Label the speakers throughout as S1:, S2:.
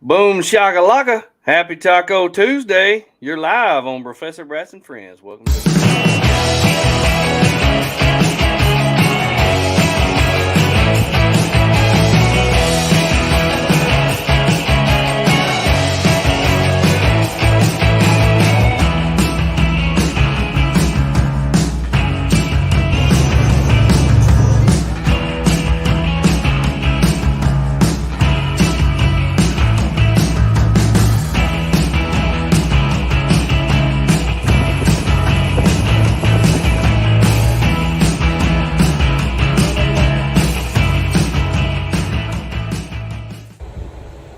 S1: Boom shakalaka. Happy Taco Tuesday. You're live on BROfessor BATS and Friends. Welcome to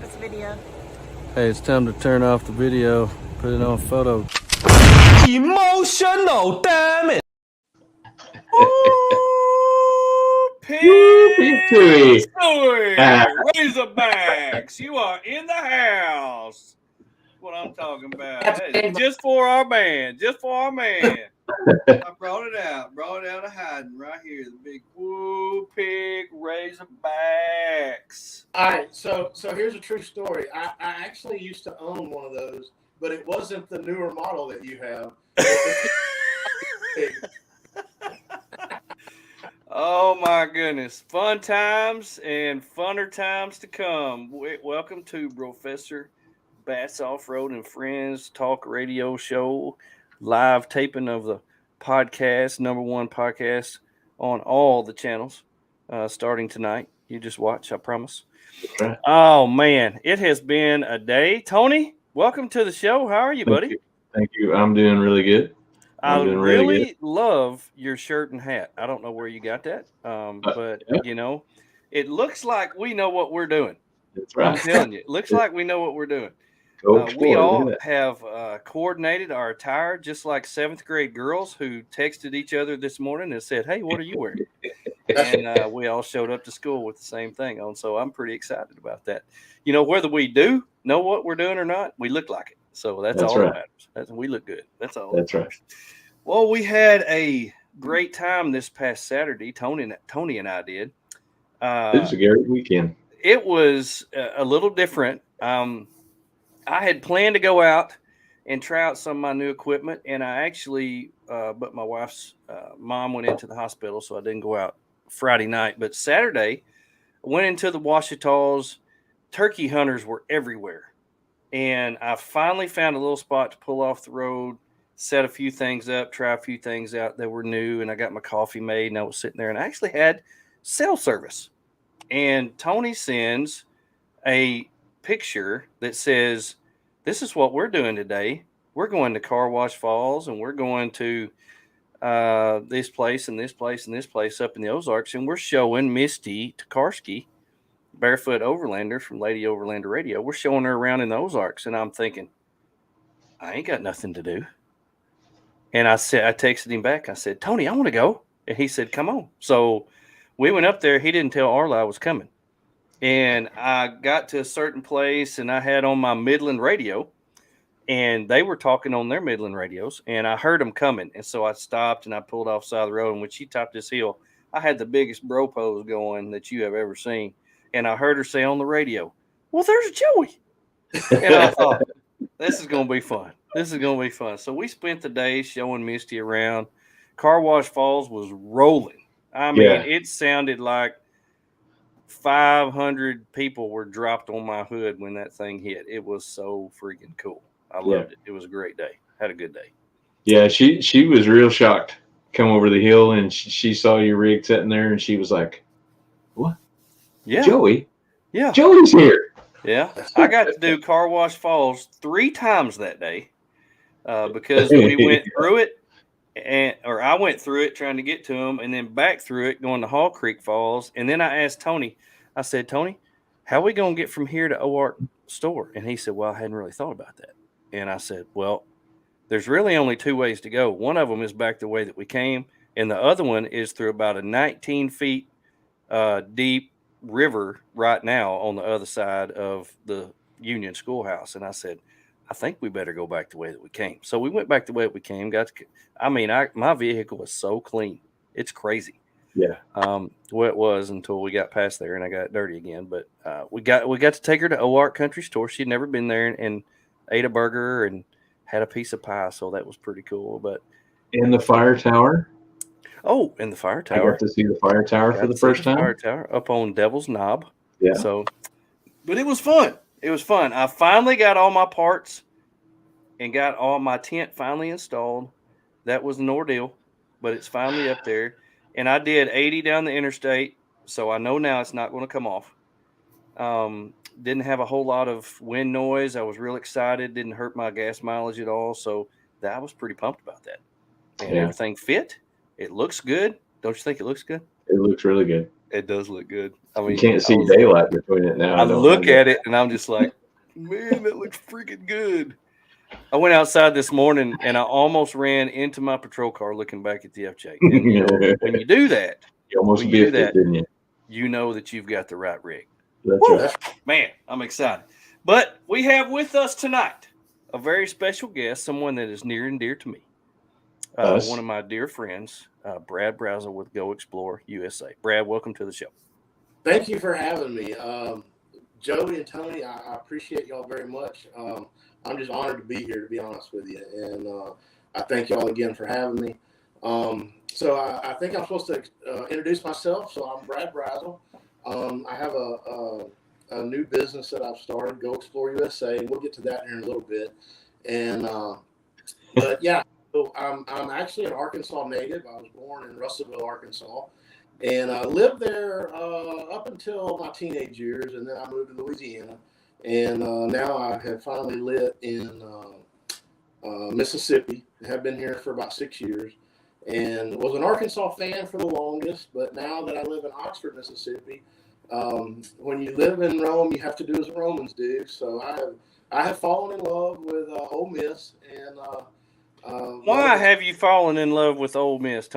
S2: This video.
S1: Hey, it's time to turn off the video, put it on photo.
S3: Emotional, damn it!
S1: Victory! Razorbacks, you are in the house. That's what I'm talking about. That is just for our man. Just for our man. I brought it out of hiding right here. The big Woo Pig Razorbacks.
S4: All right, so here's a true story. I actually used to own one of those, but it wasn't the newer model that you have.
S1: Oh my goodness. Fun times and funner times to come. Welcome to BROfessor BATS Off-Road and Friends Talk Radio Show. Live taping of the podcast, number one podcast on all the channels, starting tonight. You just watch, I promise.
S3: Okay.
S1: Oh man, it has been a day. Tony, welcome to the show. How are you, buddy?
S3: Thank you. I'm doing really good.
S1: I really love your shirt and hat. I don't know where you got that, but you know, it looks like we know what we're doing.
S3: That's right.
S1: I'm telling you, it looks like we know what we're doing.
S3: Go
S1: We all
S3: explore,
S1: have coordinated our attire, just like seventh grade girls who texted each other this morning and said, "Hey, what are you wearing?" And we all showed up to school with the same thing on. So I'm pretty excited about that. You know, whether we do know what we're doing or not, we look like it. So that's all
S3: right.
S1: that matters. We look good. That's all.
S3: That's right.
S1: Well, we had a great time this past Saturday. Tony and I did.
S3: It was a great weekend.
S1: It was a little different. I had planned to go out and try out some of my new equipment, and I actually, but my wife's mom went into the hospital, so I didn't go out Friday night. But Saturday, I went into the Ouachitas. Turkey hunters were everywhere, and I finally found a little spot to pull off the road, set a few things up, try a few things out that were new, and I got my coffee made, and I was sitting there, and I actually had cell service. And Tony sends a picture that says, "This is what we're doing today. We're going to Car Wash Falls, and we're going to this place and this place and this place up in the Ozarks, and we're showing Misty Tokarski, Barefoot Overlander from Lady Overlander Radio. We're showing her around in the Ozarks." And I'm thinking, I ain't got nothing to do. And I texted him back. I said, "Tony, I want to go." And he said, "Come on." So we went up there. He didn't tell Arla I was coming. And I got to a certain place, and I had on my Midland radio, and they were talking on their Midland radios, and I heard them coming. And so I stopped, and I pulled off side of the road. And when she topped this hill, I had the biggest bro pose going that you have ever seen. And I heard her say on the radio, "Well, there's Joey." And I thought, this is going to be fun. This is going to be fun. So we spent the day showing Misty around. Car Wash Falls was rolling. I mean, It sounded like 500 people were dropped on my hood when that thing hit. It was so freaking cool. I loved it. It was a great day. Had a good day.
S3: Yeah, she was real shocked. Come over the hill, and she saw your rig sitting there, and she was like, "What?
S1: Yeah.
S3: Joey?
S1: Yeah.
S3: Joey's here."
S1: Yeah. I got to do Car Wash Falls 3 times that day because we went through it. Or I went through it trying to get to them, and then back through it going to Hall Creek Falls. And then I asked Tony, I said, "Tony, how are we going to get from here to OARC store?" And he said, "Well, I hadn't really thought about that." And I said, "Well, there's really only 2 ways to go. One of them is back the way that we came, and the other one is through about a 19 feet deep river right now on the other side of the Union Schoolhouse." And I said, "I think we better go back the way that we came." So we went back the way that we came. My vehicle is so clean. It's crazy.
S3: Yeah.
S1: Well, it was until we got past there and I got dirty again. But we got to take her to OART Country Store. She'd never been there and ate a burger and had a piece of pie, so that was pretty cool. But
S3: And the fire tower.
S1: oh, and the fire
S3: I
S1: tower.
S3: got to see the fire tower for
S1: Got
S3: the
S1: to see
S3: first
S1: the
S3: time.
S1: fire tower up on Devil's Knob.
S3: Yeah.
S1: So, but it was fun. It was fun. I finally got all my parts and got all my tent finally installed. That was an ordeal, but it's finally up there. And I did 80 down the interstate, so I know now it's not going to come off. Didn't have a whole lot of wind noise. I was real excited. Didn't hurt my gas mileage at all. So I was pretty pumped about that. And everything fit. It looks good. Don't you think it looks good?
S3: It looks really good.
S1: It does look good. I mean,
S3: you can't see daylight between it now.
S1: I look at it and I'm just like, man, that looks freaking good. I went outside this morning and I almost ran into my patrol car looking back at the FJ. And you know, when you do that,
S3: you almost biffed it, didn't you?
S1: You know that you've got the right rig.
S3: That's right.
S1: Man, I'm excited. But we have with us tonight a very special guest, someone that is near and dear to me. One of my dear friends, Brad Brazel with GoXplorUSA. Brad, welcome to the show.
S4: Thank you for having me. Joey and Tony, I appreciate y'all very much. I'm just honored to be here, to be honest with you. And I thank y'all again for having me. So I think I'm supposed to introduce myself. So I'm Brad Brazel. I have a new business that I've started, GoXplorUSA, and we'll get to that here in a little bit. And but yeah, so I'm actually an Arkansas native. I was born in Russellville, Arkansas, and I lived there up until my teenage years, and then I moved to Louisiana, and now I have finally lived in Mississippi. I have been here for about 6 years. And was an Arkansas fan for the longest, but now that I live in Oxford, Mississippi, when you live in Rome, you have to do as the Romans do. So I have fallen in love with Ole Miss, and
S1: why have you fallen in love with Ole Miss,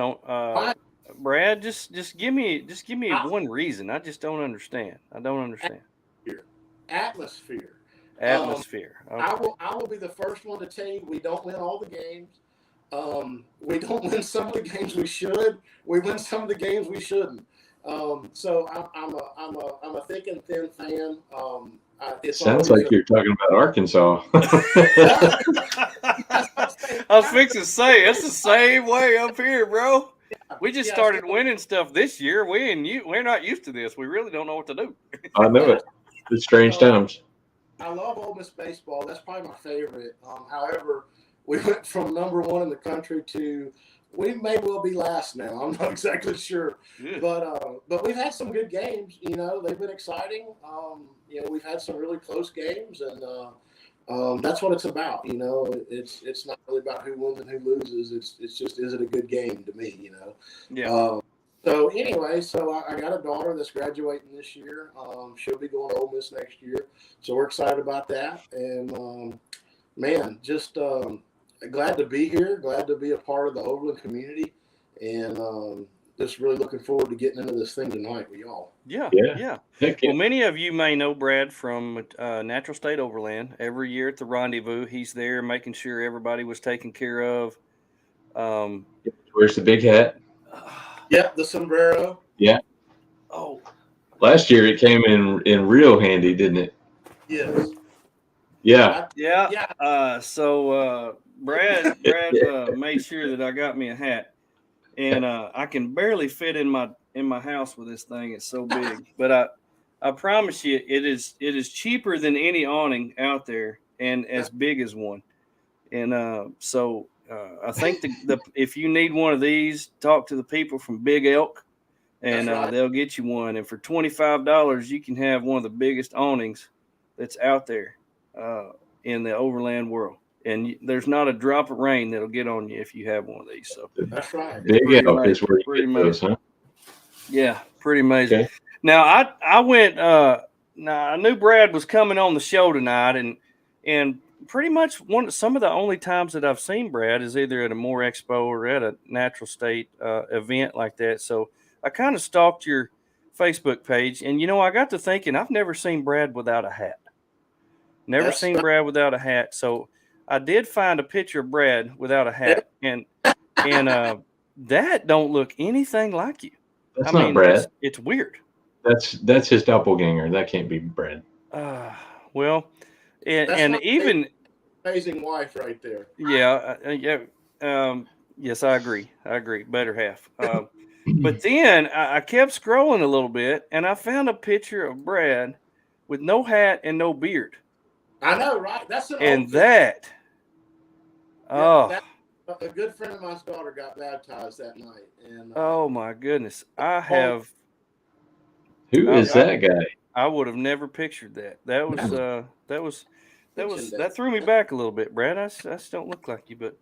S1: Brad? Just give me one reason. I just don't understand. I don't understand.
S4: Atmosphere.
S1: Okay.
S4: I will be the first one to tell you we don't win all the games. We don't win some of the games we should. We win some of the games we shouldn't. So I'm a thick and thin fan.
S3: It sounds like you're talking about Arkansas.
S1: I was fixing to say it's the same way up here, bro. We just started winning stuff this year. We're not used to this. We really don't know what to do.
S3: I know it. It's strange times.
S4: I love Ole Miss baseball. That's probably my favorite. However, we went from number one in the country to we may well be last now. I'm not exactly sure, but we've had some good games. You know, they've been exciting. You know, we've had some really close games, and that's what it's about. You know, it's not really about who wins and who loses. It's just, is it a good game to me? You know.
S1: Yeah.
S4: So anyway, I got a daughter that's graduating this year. She'll be going to Ole Miss next year, so we're excited about that. And man, just glad to be here. Glad to be a part of the Overland community, and just really looking forward to getting into this thing tonight with y'all.
S1: Yeah.
S3: Heck yeah.
S1: Well, many of you may know Brad from Natural State Overland. Every year at the rendezvous, he's there making sure everybody was taken care of.
S3: Where's the big hat?
S4: Yeah, the sombrero.
S3: Yeah.
S1: Oh.
S3: Last year it came in real handy, didn't it?
S4: Yes.
S3: Yeah.
S1: Yeah. So Brad made sure that I got me a hat, and I can barely fit in my house with this thing. It's so big, but I promise you, it is cheaper than any awning out there, and as big as one. And so I think the if you need one of these, talk to the people from Big Elk, and they'll get you one. And for $25, you can have one of the biggest awnings that's out there in the overland world. And there's not a drop of rain that'll get on you if you have one of these. So
S4: that's right.
S3: Big Elk is where you get those, huh?
S1: Yeah, pretty amazing.
S3: Okay.
S1: Now I went. Now I knew Brad was coming on the show tonight, and pretty much some of the only times that I've seen Brad is either at a Moore Expo or at a Natural State event like that. So I kind of stalked your Facebook page, and I got to thinking I've never seen Brad without a hat. Never seen Brad without a hat. So I did find a picture of Brad without a hat, and that don't look anything like you.
S3: That's not Brad.
S1: It's weird.
S3: That's his doppelganger. That can't be Brad.
S1: Well,
S4: That's
S1: and
S4: not
S1: even
S4: amazing wife right there.
S1: yeah. Yes, I agree. Better half. But then I kept scrolling a little bit, and I found a picture of Brad with no hat and no beard.
S4: I know, right? That's an
S1: And
S4: old
S1: that,
S4: a good friend of mine's daughter got baptized that night, and
S1: oh my goodness, I have.
S3: Who is that guy?
S1: I would have never pictured that. That threw me back a little bit, Brad. I just don't look like you, but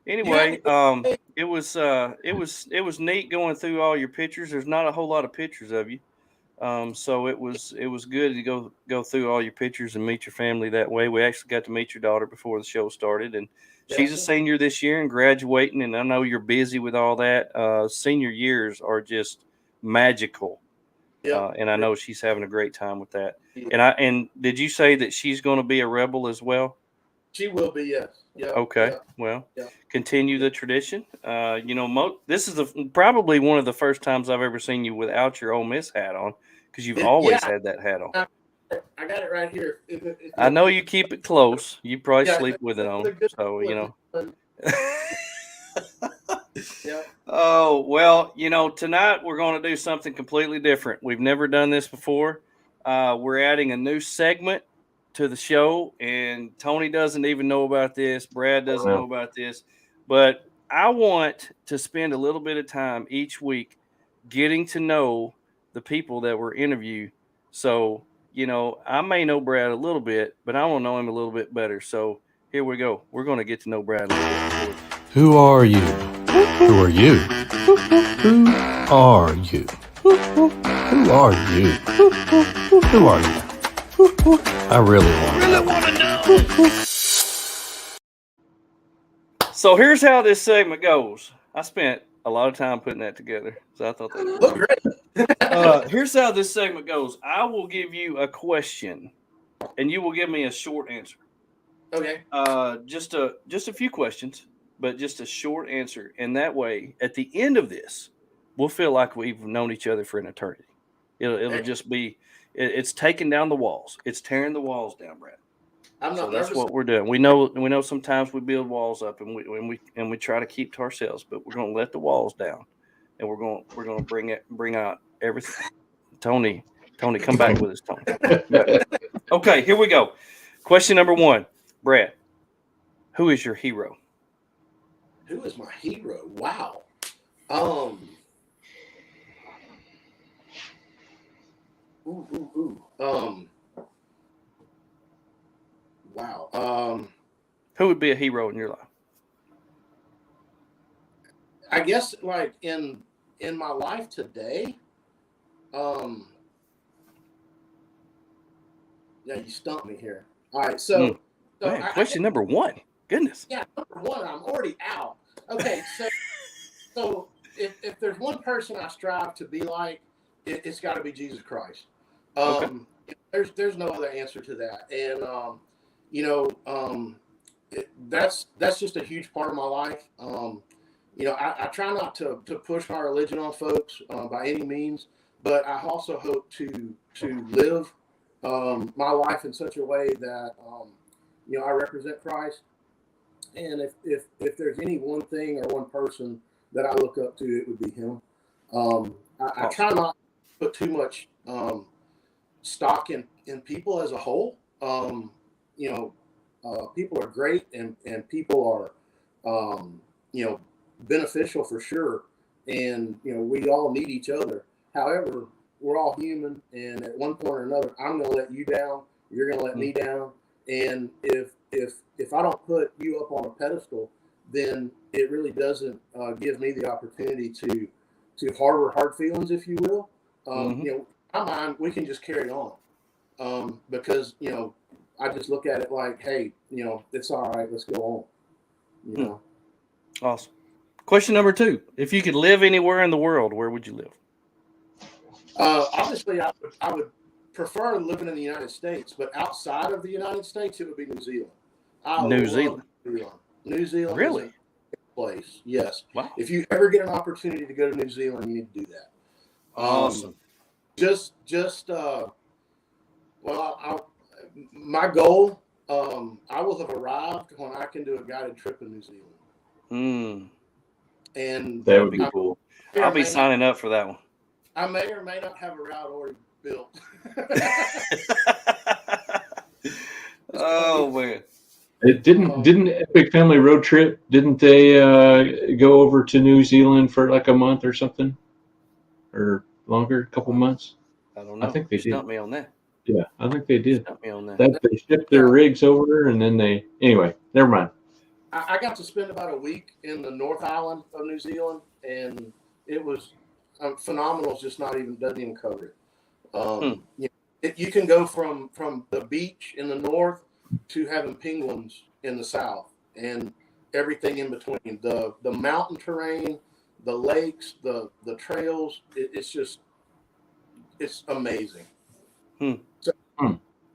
S1: anyway, it was neat going through all your pictures. There's not a whole lot of pictures of you. So it was good to go through all your pictures and meet your family that way. We actually got to meet your daughter before the show started, and she's a senior this year and graduating. And I know you're busy with all that. Senior years are just magical. And I know she's having a great time with that. And did you say that she's going to be a rebel as well?
S4: She will be, yes. Yep,
S1: okay.
S4: Yep.
S1: Well, continue the tradition. This is probably one of the first times I've ever seen you without your Ole Miss hat on, because you've always had that hat on.
S4: I got it right here.
S1: I know you keep it close. You probably sleep with it on. So,
S4: Yeah.
S1: Oh, well, tonight we're going to do something completely different. We've never done this before. We're adding a new segment to the show, and Tony doesn't even know about this. Brad doesn't know about this, but I want to spend a little bit of time each week getting to know the people that we're interviewing. So, I may know Brad a little bit, but I want to know him a little bit better. So here we go. We're going to get to know Brad a little bit.
S2: Who are you? Who are you? Who are you? Who are you? Who are you? I really want to know.
S1: So here's how this segment goes. I spent a lot of time putting that together, so I thought that
S4: looked
S1: great. Here's how this segment goes. I will give you a question, and you will give me a short answer.
S4: Okay.
S1: Just a few questions, but just a short answer, and that way, at the end of this, we'll feel like we've known each other for an eternity. It'll just be. It's taking down the walls. It's tearing the walls down, Brad. So that's what we're doing. We know sometimes we build walls up and we try to keep to ourselves, but we're going to let the walls down, and we're going to bring out everything. Tony, come back with us, Tony. Okay, here we go. Question number 1, Brad. Who is your hero?
S4: Who is my hero? Wow. Wow.
S1: Who would be a hero in your life?
S4: I guess like in my life today, yeah, you stumped me here. All right, so
S1: question number 1. Goodness.
S4: Yeah, number 1, I'm already out. Okay, so if there's one person I strive to be like, it's got to be Jesus Christ. There's no other answer to that, and that's just a huge part of my life. I try not to push my religion on folks by any means, but I also hope to live my life in such a way that I represent Christ. And if there's any one thing or one person that I look up to, it would be him. I try not to put too much stock in people as a whole. People are great and people are, beneficial for sure. And, we all need each other. However, we're all human. And at one point or another, I'm going to let you down. You're going to let me down. And if I don't put you up on a pedestal, then it really doesn't give me the opportunity to harbor hard feelings, if you will. In my mind, we can just carry on because, I just look at it like, hey, it's all right. Let's go on.
S1: Awesome. Question number 2. If you could live anywhere in the world, where would you live?
S4: Obviously, I would prefer living in the United States, but outside of the United States, it would be New Zealand.
S1: New Zealand.
S4: New Zealand
S1: really?
S4: Is a place. Yes.
S1: Wow.
S4: If you ever get an opportunity to go to New Zealand, you need to do that.
S1: Awesome.
S4: My goal, I will have arrived when I can do a guided trip in New Zealand. And
S3: that would be cool.
S1: I'll be signing up for that one.
S4: I may or may not have a route already built.
S1: Oh man!
S3: It didn't Epic Family Road Trip? Didn't they go over to New Zealand for like a month or something, or longer, a couple months?
S1: I don't know.
S3: I think they did.
S1: Stumped me on that.
S3: Yeah, I think they did.
S1: Stumped me on that.
S3: They shipped their rigs over, and then anyway. Never mind.
S4: I got to spend about a week in the North Island of New Zealand, and it was phenomenal. It's just doesn't even cover it. You can go from the beach in the north to having penguins in the south, and everything in between. The mountain terrain, the lakes, the trails. It's amazing. So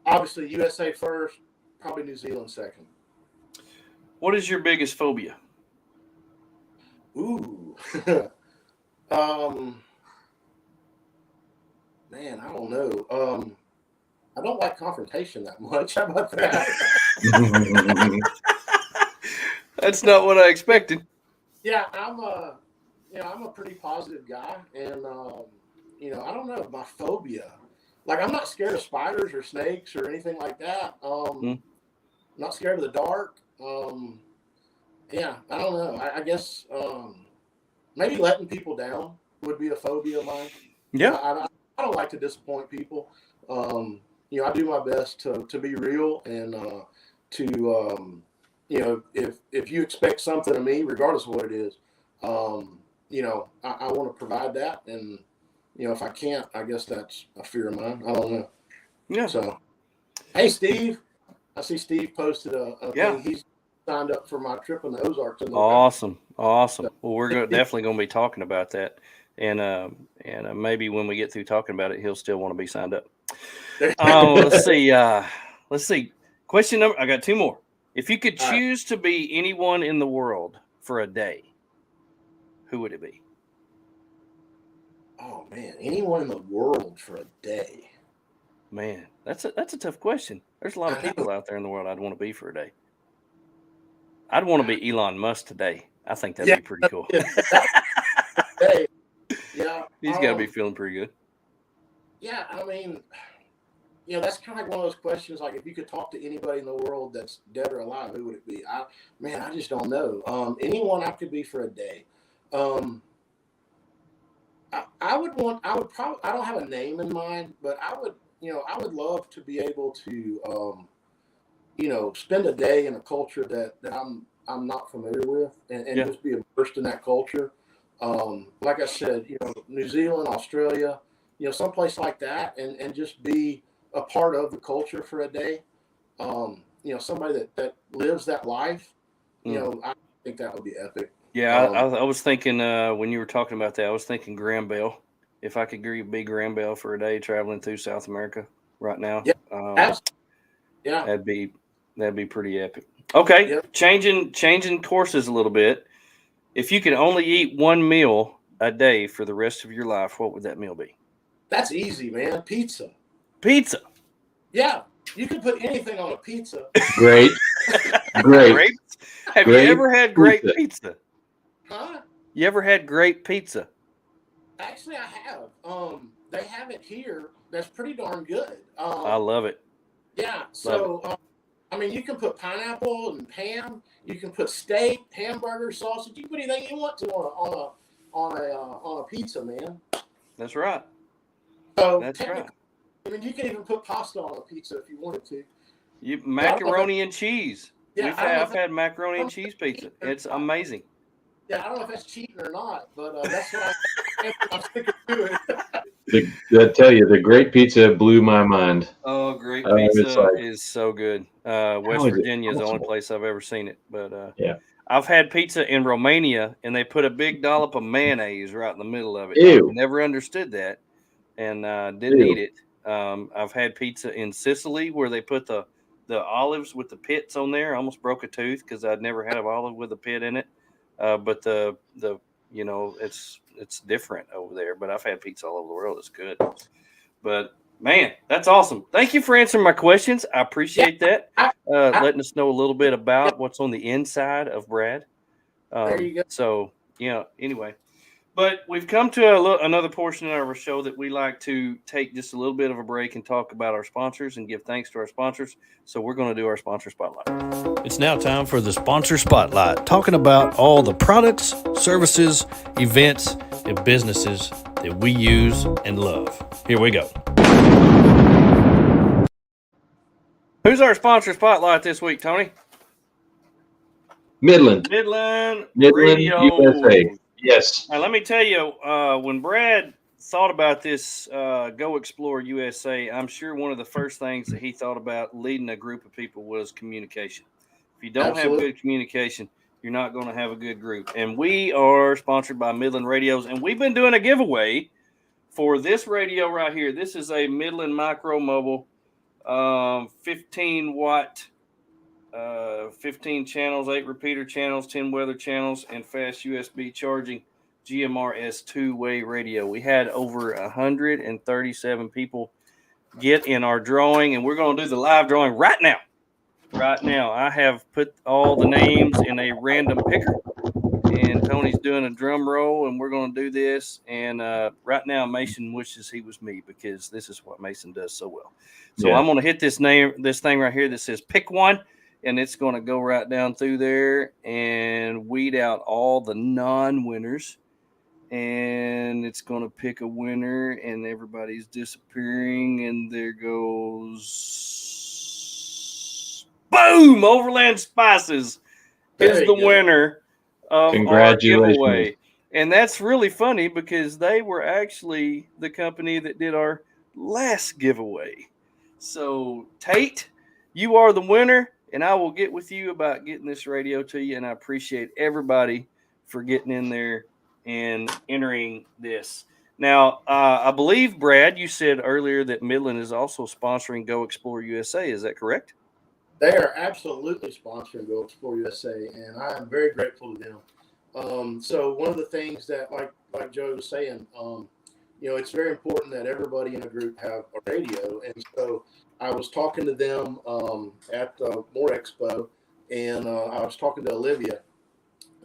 S4: obviously USA first, probably New Zealand second.
S1: What is your biggest phobia?
S4: Ooh. Man, I don't know. I don't like confrontation that much. How about that?
S1: That's not what I expected.
S4: Yeah, I'm a pretty positive guy, and I don't know, my phobia. Like, I'm not scared of spiders or snakes or anything like that. I'm not scared of the dark. Yeah, I don't know. I guess maybe letting people down would be a phobia of mine.
S1: Yeah.
S4: I don't like to disappoint people. I do my best to be real and if you expect something of me, regardless of what it is, I want to provide that. And, if I can't, I guess that's a fear of mine. I don't know.
S1: Yeah.
S4: So, hey, Steve, I see Steve posted a thing. He's signed up for my trip in the Ozarks.
S1: Awesome. Well, we're definitely going to be talking about that. And maybe when we get through talking about it, he'll still want to be signed up. Let's see. Question number. I got two more. If you could choose to be anyone in the world for a day, who would it be?
S4: Oh man, anyone in the world for a day.
S1: Man, that's a tough question. There's a lot of people out there in the world I'd want to be for a day. I'd want to be Elon Musk today. I think that'd be pretty cool.
S4: Yeah,
S1: he's got to be feeling pretty good.
S4: Yeah, I mean, that's kind of like one of those questions. Like, if you could talk to anybody in the world that's dead or alive, who would it be? I just don't know. Anyone I could be for a day. I would probably. I don't have a name in mind, but I would love to be able to, spend a day in a culture that I'm not familiar with, and just be immersed in that culture. Like I said, New Zealand, Australia, someplace like that, and just be a part of the culture for a day. Somebody that lives that life. I think that would be epic.
S1: Yeah, I was thinking when you were talking about that, I was thinking Graham Bell. If I could be Graham Bell for a day traveling through South America right now, that'd be pretty epic. Okay, changing courses a little bit. If you could only eat one meal a day for the rest of your life, what would that meal be?
S4: That's easy, man. Pizza.
S1: Pizza.
S4: Yeah, you can put anything on a pizza.
S3: Great.
S1: Have you ever had great pizza?
S4: Huh?
S1: You ever had great pizza?
S4: Actually, I have. They have it here. That's pretty darn good.
S1: I love it.
S4: Yeah. So, you can put pineapple and ham. You can put steak, hamburger, sausage. You can put anything you want to on a pizza, man.
S1: That's right.
S4: So
S1: that's right.
S4: You can even put pasta on a pizza if you wanted to.
S1: Macaroni and cheese.
S4: Yeah,
S1: I've had macaroni and cheese pizza. It's amazing.
S4: Yeah, I don't know if that's cheating or not, but that's what I'm sticking to it.
S3: I tell you, the great pizza blew my mind.
S1: Oh, great pizza is so good. West Virginia is the only place I've ever seen it. But I've had pizza in Romania, and they put a big dollop of mayonnaise right in the middle of it.
S3: Ew.
S1: I never understood that, and didn't eat it. I've had pizza in Sicily where they put the olives with the pits on there. I almost broke a tooth because I'd never had an olive with a pit in it. But it's it's different over there. But I've had pizza all over the world. It's good. But man, that's awesome. Thank you for answering my questions. I appreciate that. Letting us know a little bit about what's on the inside of Brad.
S4: There you go.
S1: So, anyway. But we've come to another portion of our show that we like to take just a little bit of a break and talk about our sponsors and give thanks to our sponsors. So we're going to do our sponsor spotlight.
S2: It's now time for the Sponsor Spotlight, talking about all the products, services, events, and businesses that we use and love. Here we go.
S1: Who's our sponsor spotlight this week, Tony?
S3: Midland
S1: Radio.
S3: USA. Yes.
S1: Now, let me tell you, when Brad thought about this Go Explore USA, I'm sure one of the first things that he thought about leading a group of people was communication. If you don't have good communication, you're not going to have a good group. And we are sponsored by Midland Radios, and we've been doing a giveaway for this radio right here. This is a Midland Micro Mobile 15-watt 15 channels, 8 repeater channels, 10 weather channels, and fast USB charging GMRS two-way radio. We had over 137 people get in our drawing, and we're going to do the live drawing right now. Right now, I have put all the names in a random picker, and Tony's doing a drum roll, and we're going to do this. And right now, Mason wishes he was me because this is what Mason does so well. So I'm going to hit this thing right here that says pick one. And it's going to go right down through there and weed out all the non-winners. And it's going to pick a winner, and everybody's disappearing. And there goes, boom! Overland Spices is the winner of our giveaway. And that's really funny because they were actually the company that did our last giveaway. So, Tate, you are the winner. And I will get with you about getting this radio to you. And I appreciate everybody for getting in there and entering this. Now, I believe, Brad, you said earlier that Midland is also sponsoring Go Explore USA. Is that correct?
S4: They are absolutely sponsoring Go Explore USA, and I am very grateful to them. So one of the things that, like Joe was saying, it's very important that everybody in a group have a radio. And so I was talking to them at the More Expo, and I was talking to Olivia,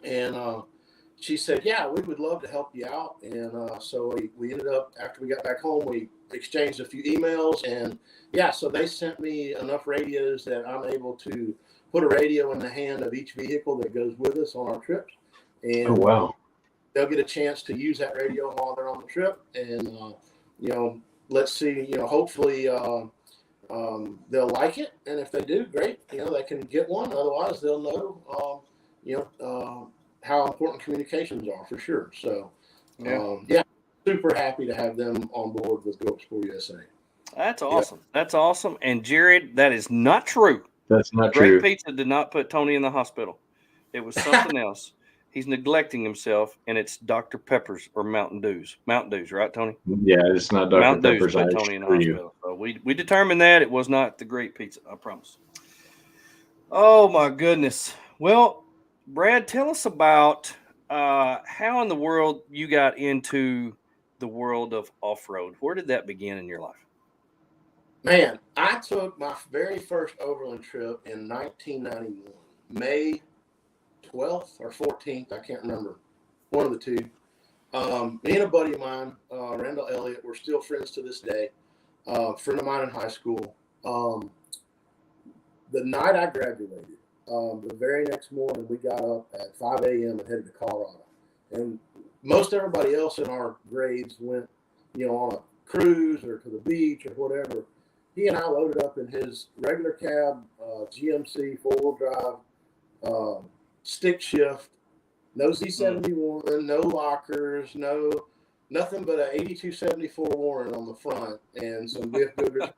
S4: and she said, yeah, we would love to help you out. And so we ended up, after we got back home, we exchanged a few emails, and so they sent me enough radios that I'm able to put a radio in the hand of each vehicle that goes with us on our trips. And they'll get a chance to use that radio while they're on the trip. And, let's see, hopefully they'll like it. And if they do, great, they can get one. Otherwise, they'll know, how important communications are for sure. So, super happy to have them on board with Go Explore USA.
S1: That's awesome. That's awesome. And Jared, that is not true.
S3: That's not true.
S1: Great Pizza did not put Tony in the hospital. It was something else. He's neglecting himself, and it's Dr. Pepper's or Mountain Dews. Mountain Dews, right, Tony?
S3: Yeah, it's not Dr.
S1: Mountain
S3: Pepper's.
S1: Dews put Tony in the hospital. So we determined that it was not the Great Pizza, I promise. Oh, my goodness. Well, Brad, tell us about how in the world you got into the world of off-road. Where did that begin in your life?
S4: Man, I took my very first overland trip in 1991, May 12th or 14th, I can't remember, one of the two. Me and a buddy of mine, Randall Elliott, we're still friends to this day, friend of mine in high school. The night I graduated, the very next morning, we got up at 5 a.m. and headed to Colorado. And most everybody else in our grades went, on a cruise or to the beach or whatever. He and I loaded up in his regular cab, GMC, four-wheel drive, stick shift, no Z71, no lockers, nothing but a 8274 Warren on the front and some Biff Goodrich.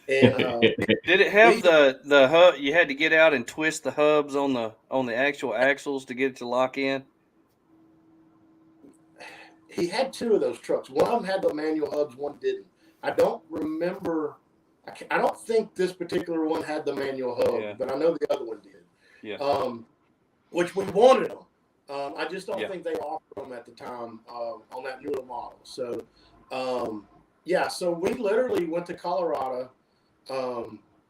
S4: And
S1: did it have the hub? You had to get out and twist the hubs on the actual axles to get it to lock in.
S4: He had two of those trucks. One of them had the manual hubs, one didn't. I don't remember. I don't think this particular one had the manual hub, but I know the other one did.
S1: Yeah.
S4: Which we wanted them. I just don't think they offered them at the time on that newer model. So, so we literally went to Colorado.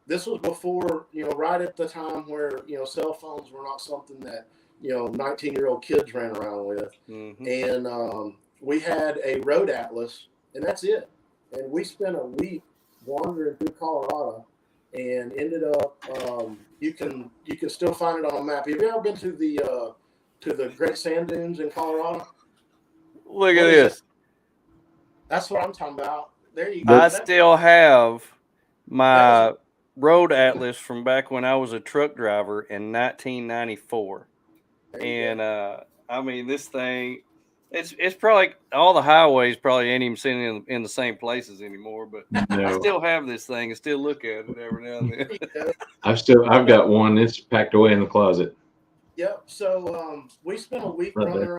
S4: This was before, right at the time where, cell phones were not something that, 19-year-old kids ran around with.
S1: Mm-hmm.
S4: And we had a road atlas, and that's it. And we spent a week wandering through Colorado and ended up, you can still find it on a map. Have you ever been to the Great Sand Dunes in Colorado?
S1: Look at this.
S4: That's what I'm talking about. There you go.
S1: I still have my road atlas from back when I was a truck driver in 1994. And I mean, this thing, it's probably all the highways probably ain't even seen in the same places anymore. But I still have this thing and still look at it every now and then.
S3: I've got one. It's packed away in the closet.
S4: Yep. So we spent a week running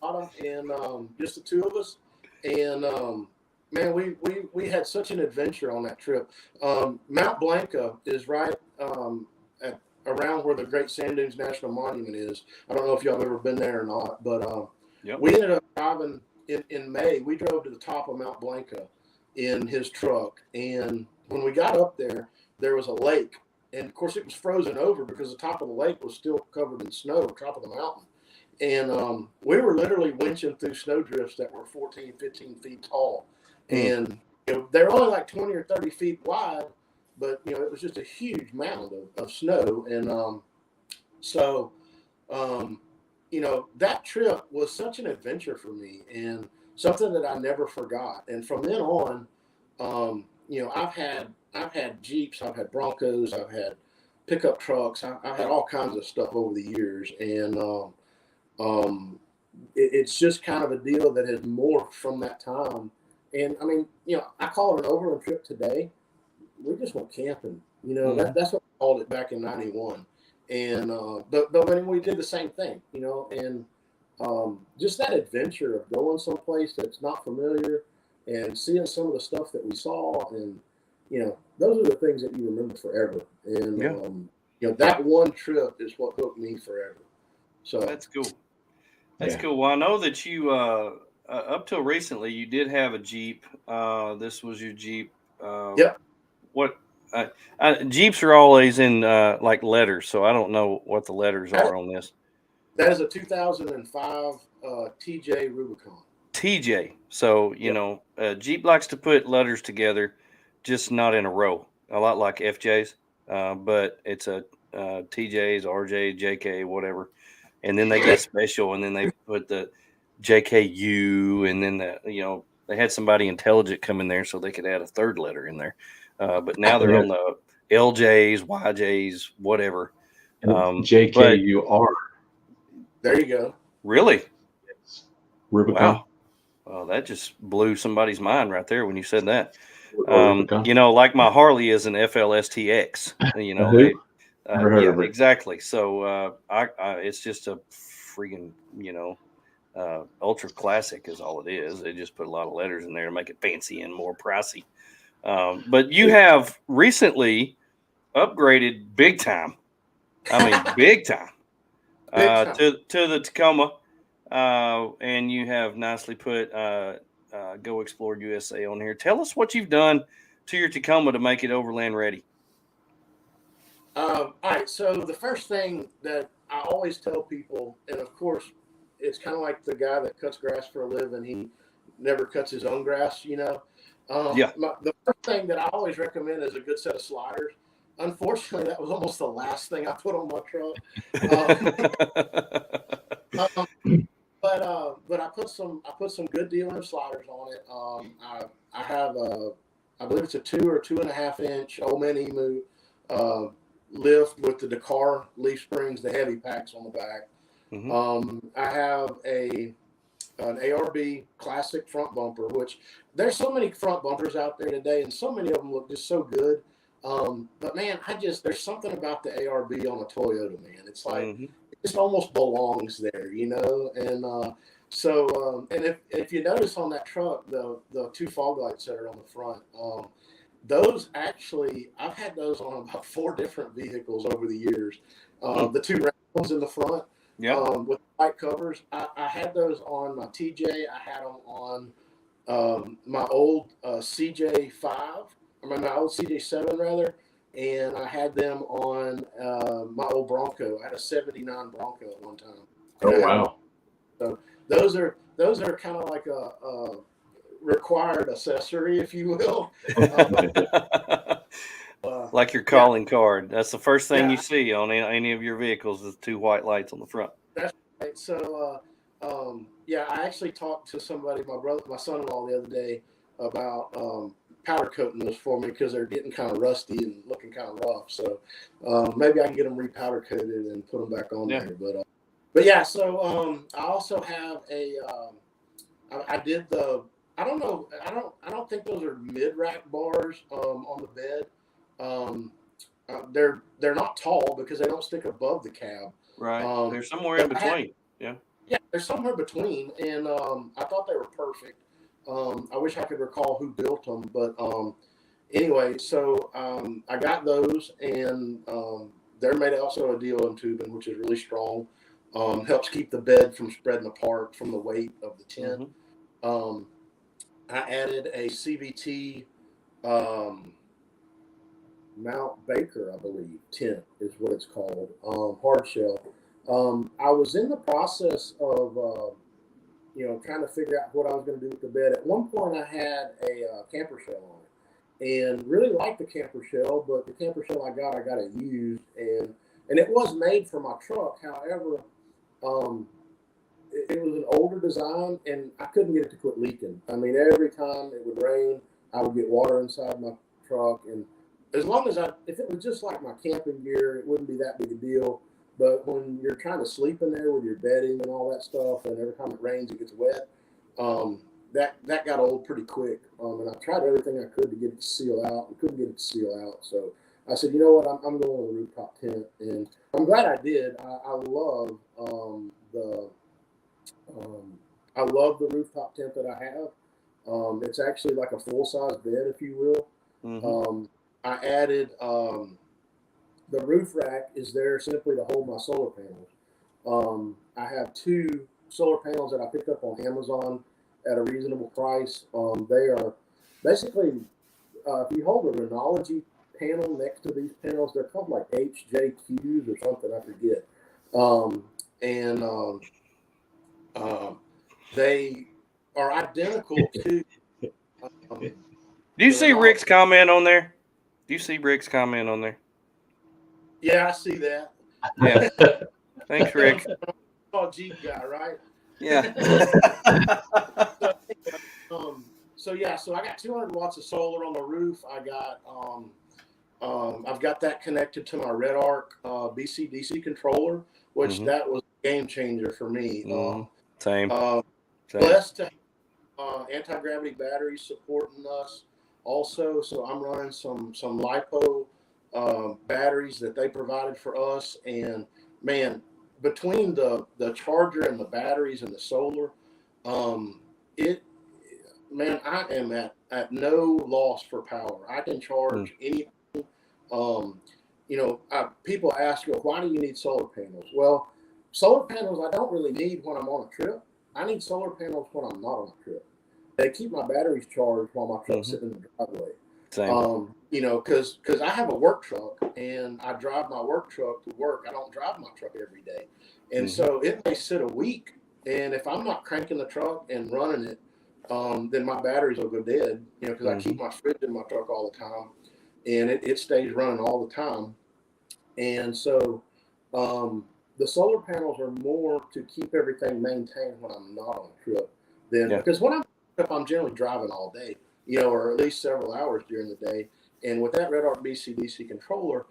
S4: around and just the two of us, and man, we had such an adventure on that trip. Mount Blanca is right around where the Great Sand Dunes National Monument is. I don't know if y'all have ever been there or not, but we ended up driving in May. We drove to the top of Mount Blanca in his truck, and when we got up there, there was a lake, and of course it was frozen over because the top of the lake was still covered in snow, top of the mountain. And we were literally winching through snowdrifts that were 14, 15 feet tall. And they're only like 20 or 30 feet wide, but, it was just a huge mound of snow. And that trip was such an adventure for me and something that I never forgot. And from then on, I've had Jeeps, I've had Broncos, I've had pickup trucks, I've had all kinds of stuff over the years. And it's just kind of a deal that has morphed from that time. And I mean, I call it an overland trip today. We just went camping, that's what I called it back in '91. And, but when we did the same thing, and just that adventure of going someplace that's not familiar and seeing some of the stuff that we saw. And, those are the things that you remember forever. And, that one trip is what hooked me forever. So
S1: that's cool. That's cool. Well, I know that you, up till recently, you did have a Jeep. This was your Jeep.
S4: Yep.
S1: What Jeeps are always in like letters, so I don't know what the letters are on this.
S4: That is a 2005 TJ Rubicon.
S1: TJ. So Jeep likes to put letters together, just not in a row. A lot like FJs, but it's a TJs, RJ, JK, whatever. And then they get special, and then they put the JKU, and then they had somebody intelligent come in there so they could add a third letter in there. But now they're on the LJs, YJs, whatever.
S3: JKUR.
S4: There you go.
S1: Really?
S3: Yes. Rubicon.
S1: Wow. Well, that just blew somebody's mind right there when you said that. Like my Harley is an FLSTX. Exactly. So it's just a freaking ultra classic is all it is. They just put a lot of letters in there to make it fancy and more pricey. But you have recently upgraded big time. I mean, big time. To the Tacoma, and you have nicely put GoXplorUSA on here. Tell us what you've done to your Tacoma to make it overland ready.
S4: All right. So the first thing that I always tell people, and of course, it's kind of like the guy that cuts grass for a living. He never cuts his own grass, The first thing that I always recommend is a good set of sliders. Unfortunately, that was almost the last thing I put on my truck. But I put some good dealer sliders on it. I have I believe it's a 2 or 2.5 inch Old Man Emu lift with the Dakar leaf springs, the heavy packs on the back. Mm-hmm. I have an ARB classic front bumper, which there's so many front bumpers out there today, and so many of them look just so good. But man, there's something about the ARB on a Toyota, man. It's like it just almost belongs there, And and if you notice on that truck, the 2 fog lights that are on the front, those actually, I've had those on about 4 different vehicles over the years. The 2 round ones in the front,
S1: Yeah.
S4: With white covers. I had those on my TJ. I had them on my old CJ5, my old CJ7 rather, and I had them on my old Bronco. I had a '79 Bronco at one time.
S3: Oh wow!
S4: So those are kind of like a required accessory, if you will.
S1: Like your calling card. That's the first thing
S4: Yeah.
S1: you see on any of your vehicles is 2 white lights on the front.
S4: That's right. So, yeah, I actually talked to somebody, my son-in-law, the other day about powder coating those for me because they're getting kind of rusty and looking kind of rough. So maybe I can get them repowder coated and put them back on there. But yeah. So I also have a. I did the. I don't know. I don't think those are mid-rack bars on the bed. They're not tall because they don't stick above the cab.
S1: Right. They're somewhere in between. Yeah,
S4: they're somewhere between, and I thought they were perfect. I wish I could recall who built them, but anyway, so I got those, and they're made also of DOM tubing, which is really strong. Helps keep the bed from spreading apart from the weight of the tent. Mm-hmm. I added a CVT Mount Baker, I believe, tent is what it's called, hard shell. I was in the process of, trying to figure out what I was going to do with the bed. At one point, I had a camper shell on it, and really liked the camper shell. But the camper shell I got it used, and it was made for my truck. However, it was an older design, and I couldn't get it to quit leaking. I mean, every time it would rain, I would get water inside my truck, and as long as if it was just like my camping gear, it wouldn't be that big a deal. But when you're trying to sleep in there with your bedding and all that stuff, and every time it rains, it gets wet, that got old pretty quick. And I tried everything I could to get it to seal out. I couldn't get it to seal out. So I said, you know what, I'm going with a rooftop tent. And I'm glad I did. I love I love the rooftop tent that I have. It's actually like a full-size bed, if you will. Mm-hmm. I added the roof rack is there simply to hold my solar panels. I have 2 solar panels that I picked up on Amazon at a reasonable price. They are basically, if you hold a Renology panel next to these panels, they're called like HJQs or something, I forget. They are identical to.
S1: Do you see Rick's comment on there? Do you see Rick's comment on there?
S4: Yeah, I see that.
S1: Yeah. Thanks, Rick.
S4: Oh, Jeep guy, right?
S1: Yeah.
S4: So I got 200 watts of solar on the roof. I got I've got that connected to my Red Arc BCDC controller, which that was a game changer for me.
S1: Same.
S4: Blessed to have anti-gravity batteries supporting us also. So I'm running some LiPo batteries that they provided for us, and man, between the charger and the batteries and the solar, I am at no loss for power. I can charge anything. People ask, why do you need solar panels? Well, solar panels I don't really need when I'm on a trip. I need solar panels when I'm not on a trip. They keep my batteries charged while my truck's sitting in the driveway.
S1: Same.
S4: Because I have a work truck and I drive my work truck to work. I don't drive my truck every day. And so it may sit a week. And if I'm not cranking the truck and running it, then my batteries will go dead, because I keep my fridge in my truck all the time, and it stays running all the time. And so the solar panels are more to keep everything maintained when I'm not on a trip because when I'm generally driving all day, or at least several hours during the day. And with that Red Arc BCDC controller,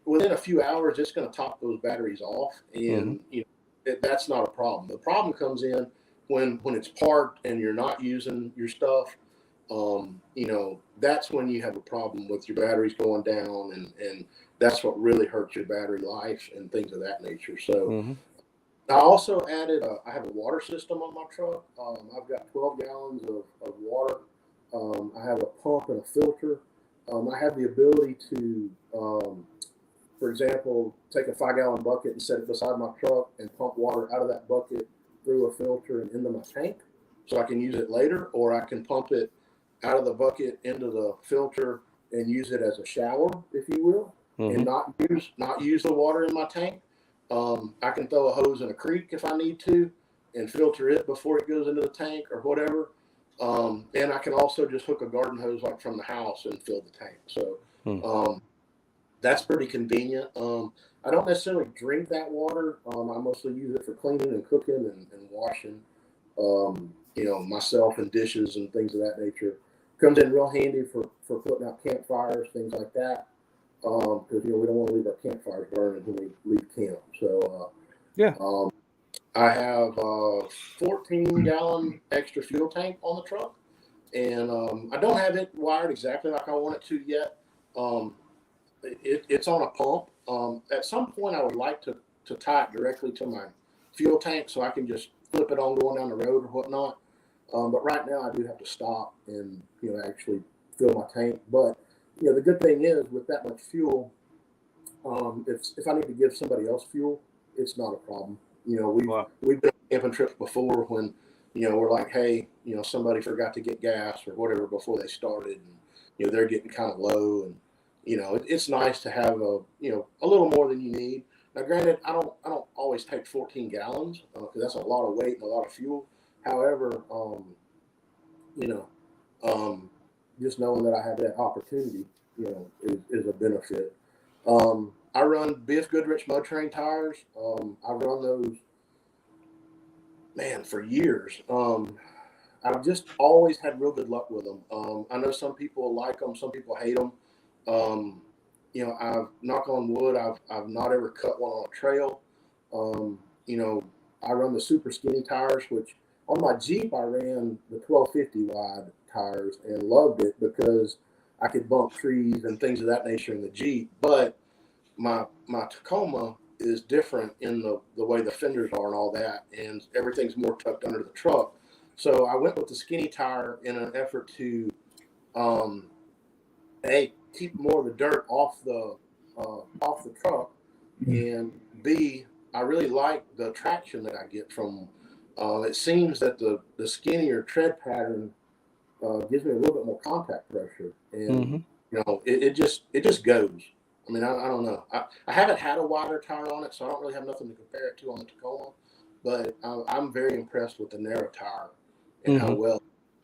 S4: within a few hours, it's going to top those batteries off, and that's not a problem. The problem comes in when it's parked and you're not using your stuff. That's when you have a problem with your batteries going down, and that's what really hurts your battery life and things of that nature. So I also added I have a water system on my truck. I've got 12 gallons of water. I have a pump and a filter. I have the ability to for example, take a 5-gallon bucket and set it beside my truck and pump water out of that bucket through a filter and into my tank so I can use it later, or I can pump it out of the bucket into the filter and use it as a shower, if you will, and not use the water in my tank. I can throw a hose in a creek if I need to and filter it before it goes into the tank or whatever. And I can also just hook a garden hose like from the house and fill the tank. So that's pretty convenient. I don't necessarily drink that water. I mostly use it for cleaning and cooking and washing, myself and dishes and things of that nature. Comes in real handy for putting out campfires, things like that. Because we don't want to leave our campfires burning when we leave camp. So I have a 14-gallon extra fuel tank on the truck, and I don't have it wired exactly like I want it to yet. It's on a pump. At some point, I would like to tie it directly to my fuel tank so I can just flip it on going down the road or whatnot. But right now, I do have to stop and actually fill my tank. But the good thing is with that much fuel, if I need to give somebody else fuel, it's not a problem. We've been on camping trips before when we're like, hey, somebody forgot to get gas or whatever before they started, and they're getting kind of low, and it's nice to have a little more than you need. Now, granted, I don't always take 14 gallons because that's a lot of weight and a lot of fuel. However, just knowing that I have that opportunity, is a benefit. I run Biff Goodrich Mud Train tires. I've run those, man, for years. I've just always had real good luck with them. I know some people like them, some people hate them. I've, knock on wood, I've not ever cut one on a trail. I run the super skinny tires, which on my Jeep I ran the 1250 wide tires and loved it because I could bump trees and things of that nature in the Jeep. But my Tacoma is different in the way the fenders are and all that, and everything's more tucked under the truck. So I went with the skinny tire in an effort to keep more of the dirt off the truck, and B, I really like the traction that I get from. It seems that the skinnier tread pattern gives me a little bit more contact pressure, and it just goes. I mean, I don't know. I haven't had a wider tire on it, so I don't really have nothing to compare it to on the Tacoma. But I'm very impressed with the narrow tire and how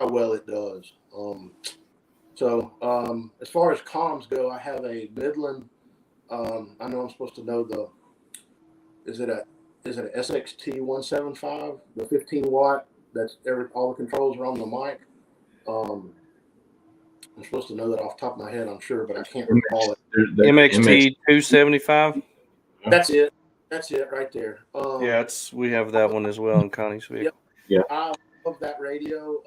S4: well it does. As far as comms go, I have a Midland. I know I'm supposed to know is it a SXT 175, the 15 watt? That's all the controls are on the mic. I'm supposed to know that off the top of my head, I'm sure, but I can't recall it.
S1: MXT 275.
S4: That's it right there.
S1: We have that one as well in Connie's vehicle.
S3: Yeah.
S4: I love that radio.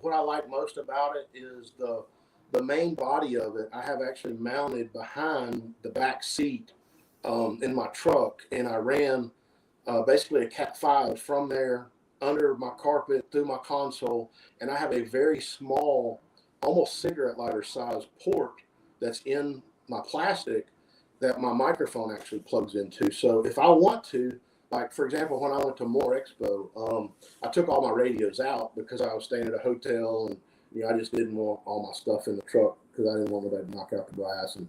S4: What I like most about it is the main body of it. I have actually mounted behind the back seat in my truck, and I ran basically a Cat 5 from there under my carpet through my console, and I have a very small, almost cigarette lighter size port that's in my plastic that my microphone actually plugs into. So if I want to, like for example, when I went to More Expo, I took all my radios out because I was staying at a hotel, and I just didn't want all my stuff in the truck because I didn't want nobody to knock out the glass and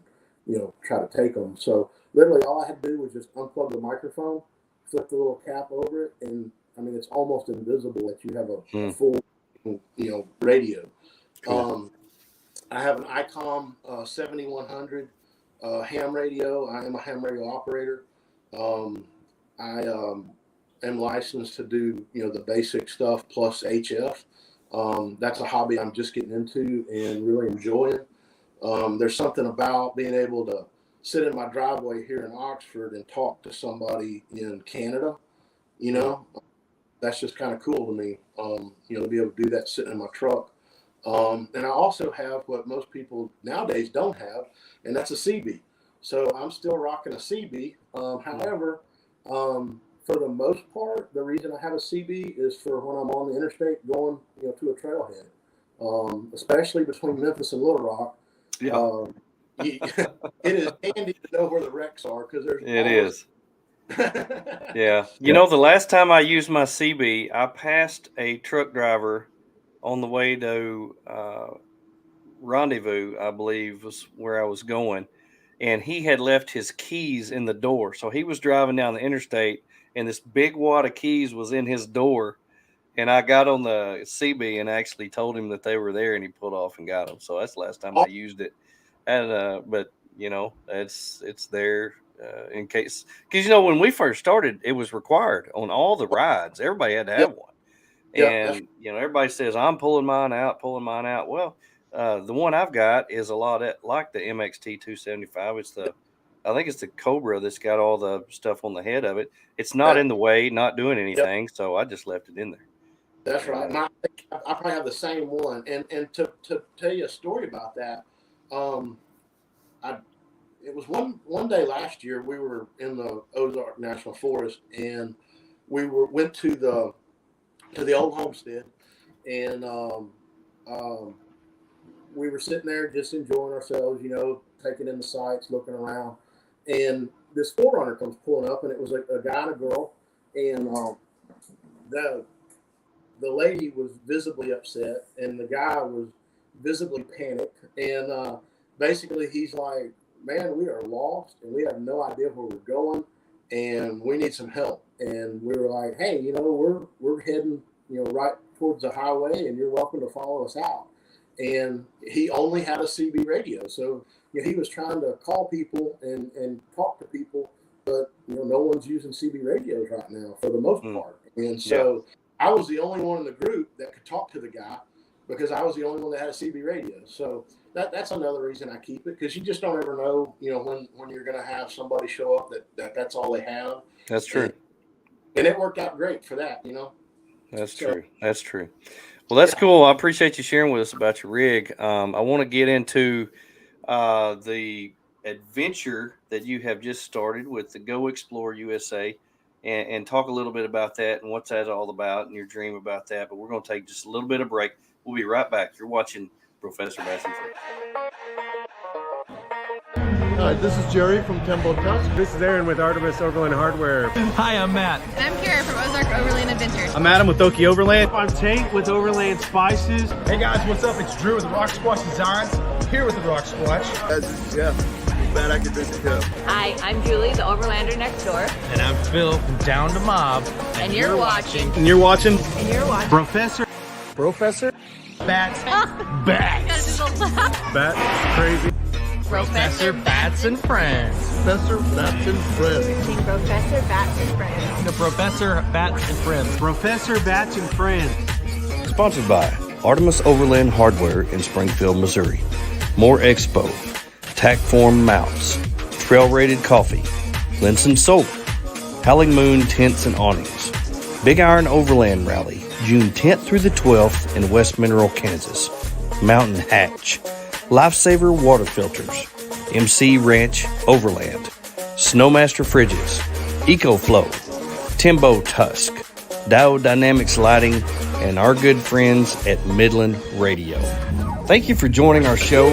S4: try to take them. So literally all I had to do was just unplug the microphone, flip the little cap over it, and I mean it's almost invisible that you have a full radio.
S1: Cool.
S4: I have an ICOM 7100 ham radio. I am a ham radio operator. I am licensed to do the basic stuff plus HF. That's a hobby I'm just getting into and really enjoying. There's something about being able to sit in my driveway here in Oxford and talk to somebody in Canada. That's just kind of cool to me. To be able to do that sitting in my truck. And I also have what most people nowadays don't have, and that's a CB. So I'm still rocking a CB. However, for the most part, the reason I have a CB is for when I'm on the interstate going, to a trailhead, especially between Memphis and Little Rock. it is handy to know where the wrecks are because there's
S1: It is. Yeah. You know, the last time I used my CB, I passed a truck driver on the way to Rendezvous, I believe was where I was going. And he had left his keys in the door. So he was driving down the interstate and this big wad of keys was in his door. And I got on the CB and actually told him that they were there and he pulled off and got them. So that's the last time I used it. And, but you know, it's there in case, because, you know, when we first started, it was required on all the rides. Everybody had to have one. And, you know, everybody says, I'm pulling mine out. Well, the one I've got is a lot like the MXT 275. I think it's the Cobra that's got all the stuff on the head of it. It's not in the way, not doing anything. So I just left it in there.
S4: That's right. I probably have the same one. And to tell you a story about that, it was one day last year we were in the Ozark National Forest and we went to the old homestead and we were sitting there just enjoying ourselves, you know, taking in the sights, looking around, and this 4Runner comes pulling up and it was a guy and a girl, and the lady was visibly upset and the guy was visibly panicked, and basically he's like, man, we are lost and we have no idea where we're going and we need some help. And we were like, hey, you know, we're heading, you know, right towards the highway and you're welcome to follow us out. And he only had a CB radio. So, you know, he was trying to call people and talk to people, but, you know, no one's using CB radios right now for the most part. And so I was the only one in the group that could talk to the guy because I was the only one that had a CB radio. So that's another reason I keep it, because you just don't ever know, you know, when you're going to have somebody show up that's all they have.
S1: That's true.
S4: And it worked out great for that, you know.
S1: That's true. That's true. Well, that's cool. I appreciate you sharing with us about your rig. I want to get into the adventure that you have just started with the GoXplorUSA and talk a little bit about that and what's that all about and your dream about that. But we're going to take just a little bit of break. We'll be right back. You're watching BROfessor BATS and Friends.
S5: Hi, this is Jerry from Tembo Tusk.
S6: This is Aaron with Artemis Overland Hardware.
S7: Hi, I'm Matt.
S8: And I'm Kara from Ozark Overland Adventures.
S7: I'm Adam with Oki Overland.
S6: I'm Tate with Overland Spices.
S9: Hey guys, what's up? It's Drew with the Rock Squash Designs. Here with the Rock Squash.
S5: This is Jeff from Bad Academic Cup.
S8: Hi, I'm Julie, the Overlander next door.
S7: And I'm Phil from Down to Mob.
S8: And you're watching.
S7: And you're watching.
S6: BROfessor
S7: BATS.
S6: Bats. Bat crazy.
S7: BROfessor BATS and Friends.
S5: Professor Bats and Friends.
S8: BROfessor BATS and Friends.
S7: The BROfessor BATS and Friends.
S6: BROfessor BATS and Friends.
S2: Sponsored by Artemis Overland Hardware in Springfield, Missouri. More Expo, Tackform Mounts, Trail Rated Coffee, Linson Solar, Howling Moon Tents and Awnings, Big Iron Overland Rally, June 10th through the 12th in West Mineral, Kansas, Mountain Hatch, Lifesaver Water Filters, MC Ranch Overland, Snowmaster Fridges, EcoFlow, Timbo Tusk, Dow Dynamics Lighting, and our good friends at Midland Radio. Thank you for joining our show.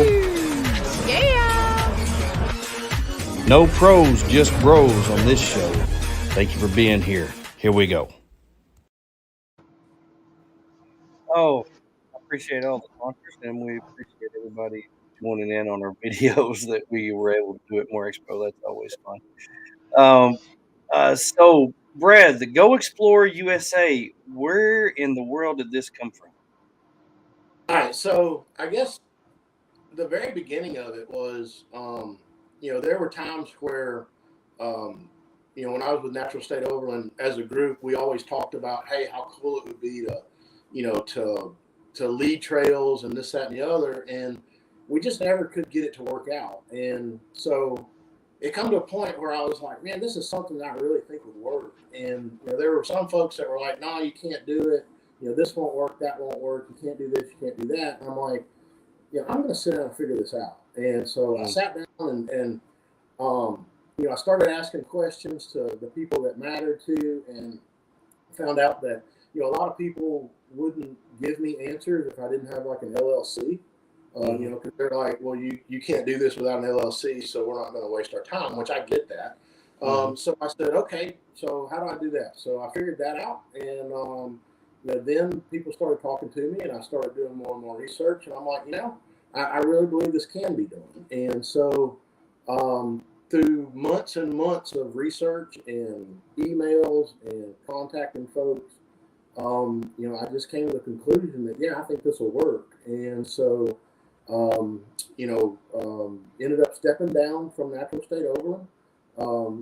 S8: Yeah!
S2: No pros, just bros on this show. Thank you for being here. Here we go.
S1: Oh, I appreciate all the sponsors, and we appreciate everybody joining in on our videos that we were able to do at More Expo. That's always fun. So, Brad, the GoXplorUSA, where in the world did this come from?
S4: All right, so I guess the very beginning of it was, you know, there were times where, you know, when I was with Natural State Overland as a group, we always talked about, hey, how cool it would be to, you know, to lead trails and this, that, and the other, and we just never could get it to work out. And so it come to a point where I was like, man, this is something that I really think would work. And you know, there were some folks that were like, no, you can't do it. You know, this won't work, that won't work. You can't do this, you can't do that. And I'm like, yeah, I'm going to sit down and figure this out. And so I sat down and you know, I started asking questions to the people that mattered to, and found out that, you know, a lot of people wouldn't give me answers if I didn't have like an LLC. You know, because they're like, well, you can't do this without an LLC, so we're not going to waste our time, which I get that. So I said, okay, so how do I do that? So I figured that out, and you know, then people started talking to me, and I started doing more and more research, and I'm like, you know, I really believe this can be done. And so through months and months of research and emails and contacting folks, you know, I just came to the conclusion that, yeah, I think this will work. And so, you know, ended up stepping down from Natural State Overland.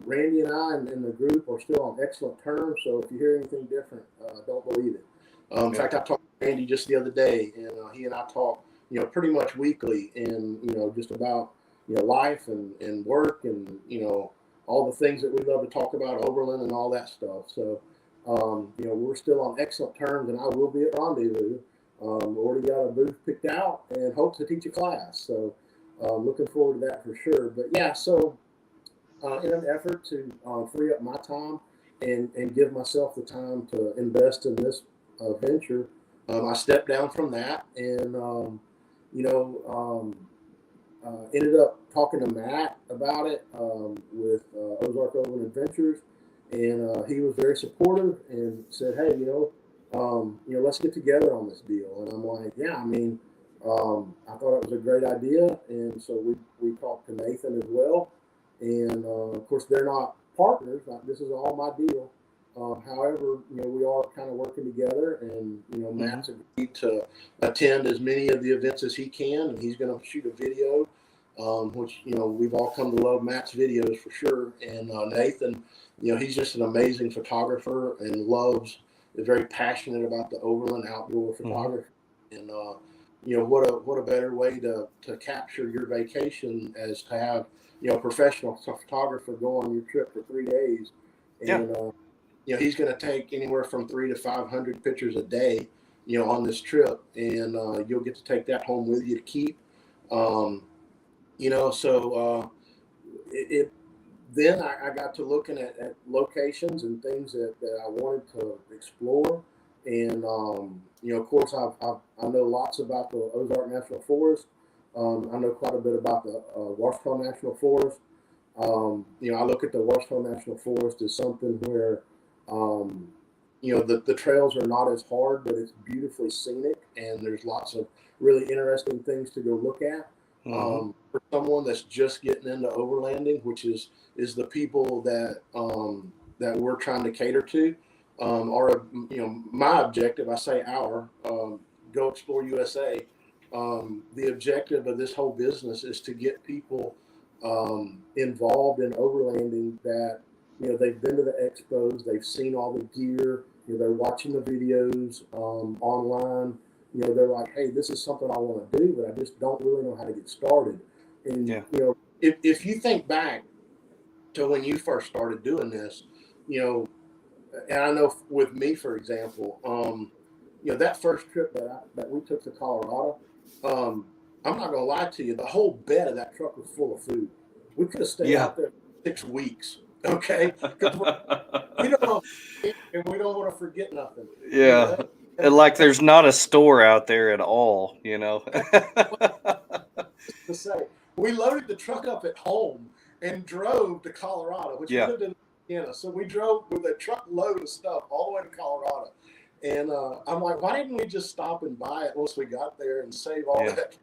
S4: Randy and I and the group are still on excellent terms. So if you hear anything different, don't believe it. In fact, I talked to Randy just the other day, and he and I talk, you know, pretty much weekly, and you know, just about, you know, life and work, and you know, all the things that we love to talk about, Overland and all that stuff. So, you know, we're still on excellent terms, and I will be at Rendezvous. Already got a booth picked out, and hope to teach a class. So, looking forward to that for sure. But yeah, so in an effort to free up my time and give myself the time to invest in this venture, I stepped down from that, and you know, ended up talking to Matt about it with Ozark Overland Adventures, and he was very supportive and said, "Hey, you know, let's get together on this deal." And I'm like, "Yeah, I mean, I thought it was a great idea," and so we talked to Nathan as well, and of course they're not partners. This is all my deal. However, you know, we are kind of working together, and you know, Matt's agreed to attend as many of the events as he can, and he's going to shoot a video, which, you know, we've all come to love Matt's videos for sure. And Nathan, you know, he's just an amazing photographer and is very passionate about the overland outdoor photography. And you know, what a better way to capture your vacation as to have, you know, a professional photographer go on your trip for 3 days, and you know, he's going to take anywhere from 300 to 500 pictures a day, you know, on this trip, and you'll get to take that home with you to keep. You know, so then I got to looking at locations and things that I wanted to explore, and you know, of course, I know lots about the Ozark National Forest. I know quite a bit about the Washita National Forest. You know, I look at the Washita National Forest as something where you know, the trails are not as hard, but it's beautifully scenic, and there's lots of really interesting things to go look at. For someone that's just getting into overlanding, which is the people that that we're trying to cater to, or you know, my objective, I say our GoXplorUSA, the objective of this whole business is to get people involved in overlanding that, you know, they've been to the expos, they've seen all the gear, you know, they're watching the videos online. You know, they're like, hey, this is something I want to do, but I just don't really know how to get started. And, you know, if you think back to when you first started doing this, you know, and I know with me, for example, you know, that first trip that we took to Colorado, I'm not going to lie to you, the whole bed of that truck was full of food. We could have stayed out there for 6 weeks. Okay, we don't know, and we don't want to forget nothing.
S1: Yeah, you know? And like there's not a store out there at all, you know.
S4: To say, we loaded the truck up at home and drove to Colorado, which we lived in Indiana. So we drove with a truckload of stuff all the way to Colorado, and I'm like, why didn't we just stop and buy it once we got there and save all that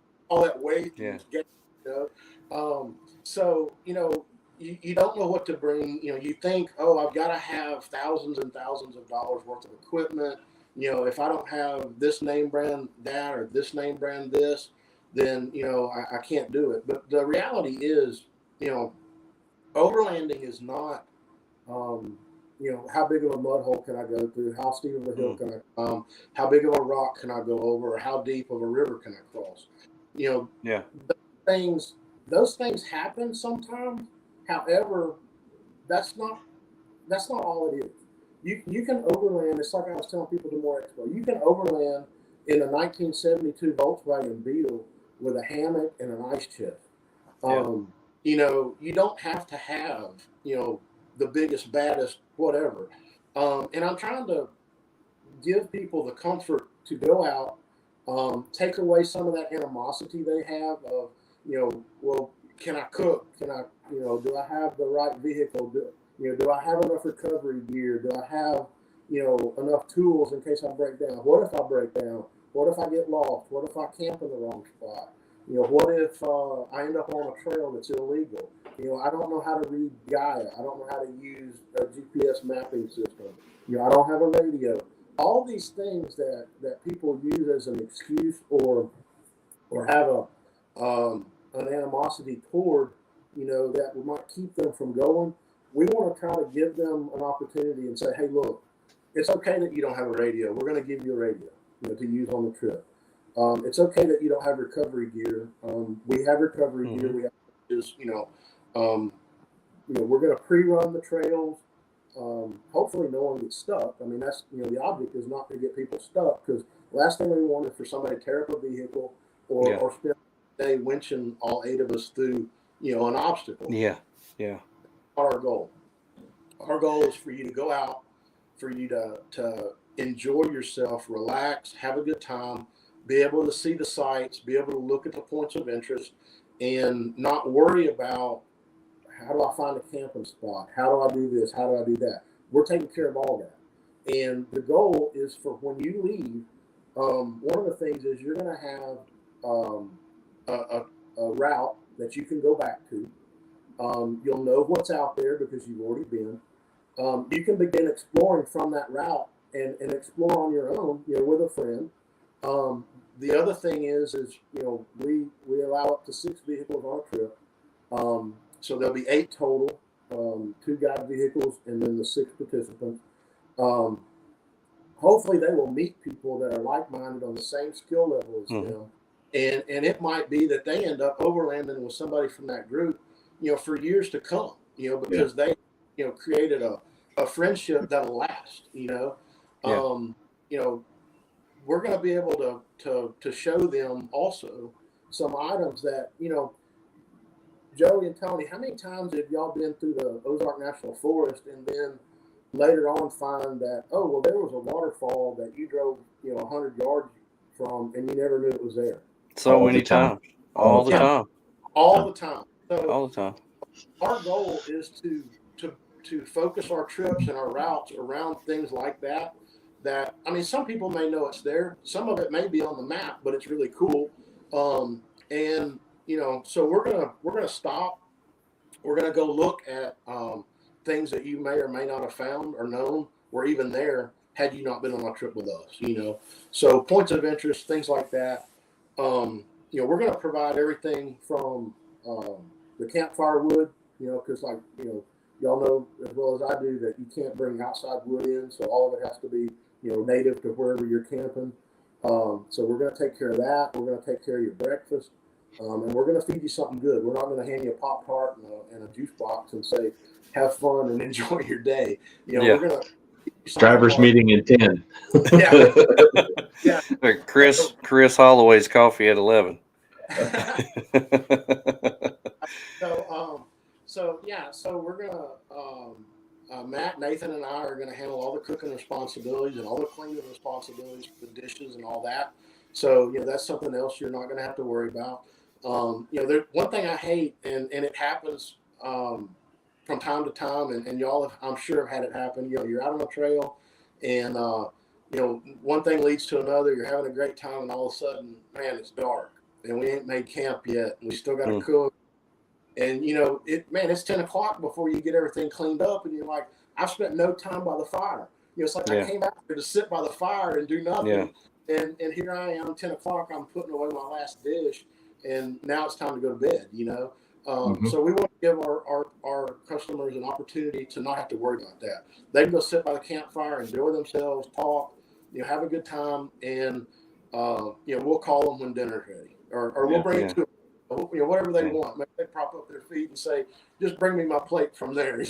S4: weight? And get, you know? So you know. You don't know what to bring. You know, you think, oh, I've got to have thousands and thousands of dollars worth of equipment. You know, if I don't have this name brand that or this name brand this, then, you know, I can't do it. But the reality is, you know, overlanding is not, you know, how big of a mud hole can I go through? How steep of a hill can I climb? How big of a rock can I go over? Or how deep of a river can I cross? You know, those things happen sometimes. However, that's not all it is. You can overland. It's like I was telling people tomorrow Expo. You can overland in a 1972 Volkswagen Beetle with a hammock and an ice chest. You know, you don't have to have, you know, the biggest, baddest, whatever. And I'm trying to give people the comfort to go out Take away some of that animosity they have of, well, can I cook? Can I, do I have the right vehicle? Do I have enough recovery gear? Do I have, enough tools in case I break down? What if I break down? What if I get lost? What if I camp in the wrong spot? What if I end up on a trail that's illegal? I don't know how to read Gaia. I don't know how to use a GPS mapping system. I don't have a radio. All these things that people use as an excuse or have an animosity toward, that might keep them from going. We want to try to give them an opportunity and say, hey, look, it's okay that you don't have a radio. We're going to give you a radio, to use on the trip. It's okay that you don't have recovery gear. We have recovery gear. We have just, we're going to pre-run the trails. Hopefully no one gets stuck. I mean, that's, the object is not to get people stuck, because last thing we want is for somebody to tear up a vehicle or spend the day winching all 8 of us through, an obstacle.
S1: Yeah.
S4: Our goal is for you to go out, for you to enjoy yourself, relax, have a good time, be able to see the sights, be able to look at the points of interest, and not worry about, how do I find a camping spot? How do I do this? How do I do that? We're taking care of all that. And the goal is for when you leave, one of the things is you're going to have a route that you can go back to. You'll know what's out there because you've already been. You can begin exploring from that route and explore on your own, with a friend. The other thing is we allow up to 6 vehicles on a trip. So there'll be 8 total, 2 guide vehicles, and then the 6 participants. Hopefully they will meet people that are like-minded on the same skill level as them. And it might be that they end up overlanding with somebody from that group, for years to come, because they, created a friendship that'll last, we're going to be able to show them also some items that, Joey and Tony, how many times have y'all been through the Ozark National Forest and then later on find that, oh, well, there was a waterfall that you drove, 100 yards from and you never knew it was there?
S1: So many times. All the time.
S4: All the time. So
S1: all the time.
S4: Our goal is to focus our trips and our routes around things like that. That, I mean, some people may know it's there. Some of it may be on the map, but it's really cool. And so we're gonna stop. We're gonna go look at things that you may or may not have found or known were even there had you not been on a trip with us. So points of interest, things like that. We're gonna provide everything from the campfire wood. Because y'all know as well as I do that you can't bring outside wood in, so all of it has to be native to wherever you're camping. So we're going to take care of that. We're going to take care of your breakfast. And we're going to feed you something good. We're not going to hand you a Pop-Tart and a juice box and say, have fun and enjoy your day. We're going to...
S3: Driver's meeting in 10.
S4: Yeah.
S1: Chris Holloway's coffee at 11.
S4: So we're going to... Matt, Nathan, and I are going to handle all the cooking responsibilities and all the cleaning responsibilities for the dishes and all that. So, that's something else you're not going to have to worry about. One thing I hate, and it happens from time to time, and y'all, I'm sure, have had it happen. You're out on a trail, and one thing leads to another. You're having a great time, and all of a sudden, man, it's dark, and we ain't made camp yet. And we still got to cook, and it's 10 o'clock before you get everything cleaned up, and you're like, I've spent no time by the fire. It's like I came out here to sit by the fire and do nothing. Yeah. And here I am, 10 o'clock, I'm putting away my last dish, and now it's time to go to bed, So we want to give our customers an opportunity to not have to worry about that. They can go sit by the campfire, enjoy themselves, talk, have a good time, and, we'll call them when dinner's ready. Or we'll bring it to them, whatever they want. Maybe they prop up their feet and say, just bring me my plate from there,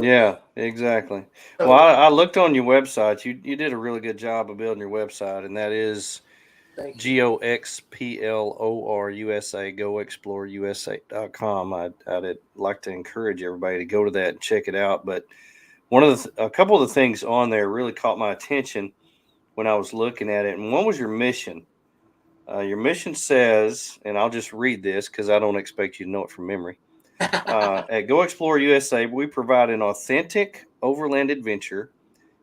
S1: Yeah, exactly. Well, I looked on your website. You did a really good job of building your website, and that is GoXplorUSA, GoXplorUSA.com. I'd like to encourage everybody to go to that and check it out. But a couple of the things on there really caught my attention when I was looking at it. And one was your mission. Your mission says, and I'll just read this because I don't expect you to know it from memory. At GoXplorUSA, we provide an authentic overland adventure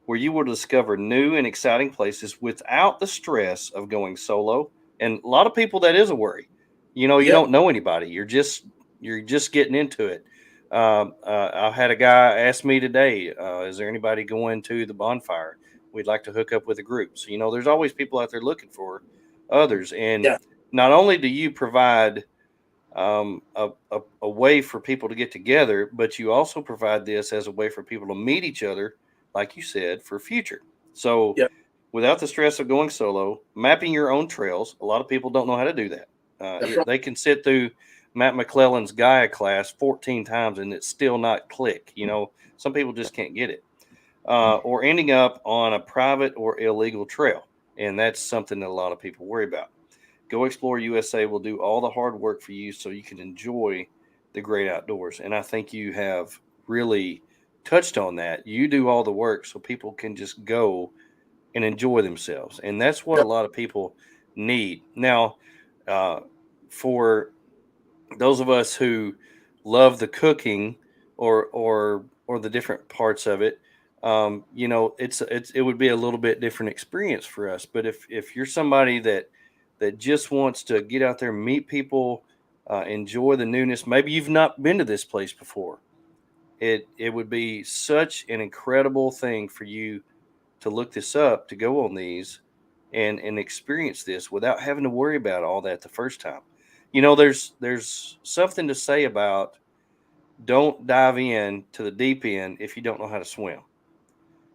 S1: where you will discover new and exciting places without the stress of going solo. And a lot of people, that is a worry. You know, you don't know anybody. You're just getting into it. I had a guy ask me today, is there anybody going to the bonfire? We'd like to hook up with a group. So, you know, there's always people out there looking for others. And not only do you provide a way for people to get together, but you also provide this as a way for people to meet each other, like you said, for future. So without the stress of going solo, mapping your own trails, a lot of people don't know how to do that. They can sit through Matt McClellan's Gaia class 14 times and it's still not click. You know, some people just can't get it. Or ending up on a private or illegal trail. And that's something that a lot of people worry about. GoXplorUSA will do all the hard work for you so you can enjoy the great outdoors. And I think you have really touched on that. You do all the work so people can just go and enjoy themselves. And that's what a lot of people need. Now, for those of us who love the cooking or the different parts of it, you know, it would be a little bit different experience for us. But if you're somebody that just wants to get out there and meet people, enjoy the newness. Maybe you've not been to this place before. It would be such an incredible thing for you to look this up, to go on these and experience this without having to worry about all that the first time. You know, there's something to say about don't dive in to the deep end if you don't know how to swim.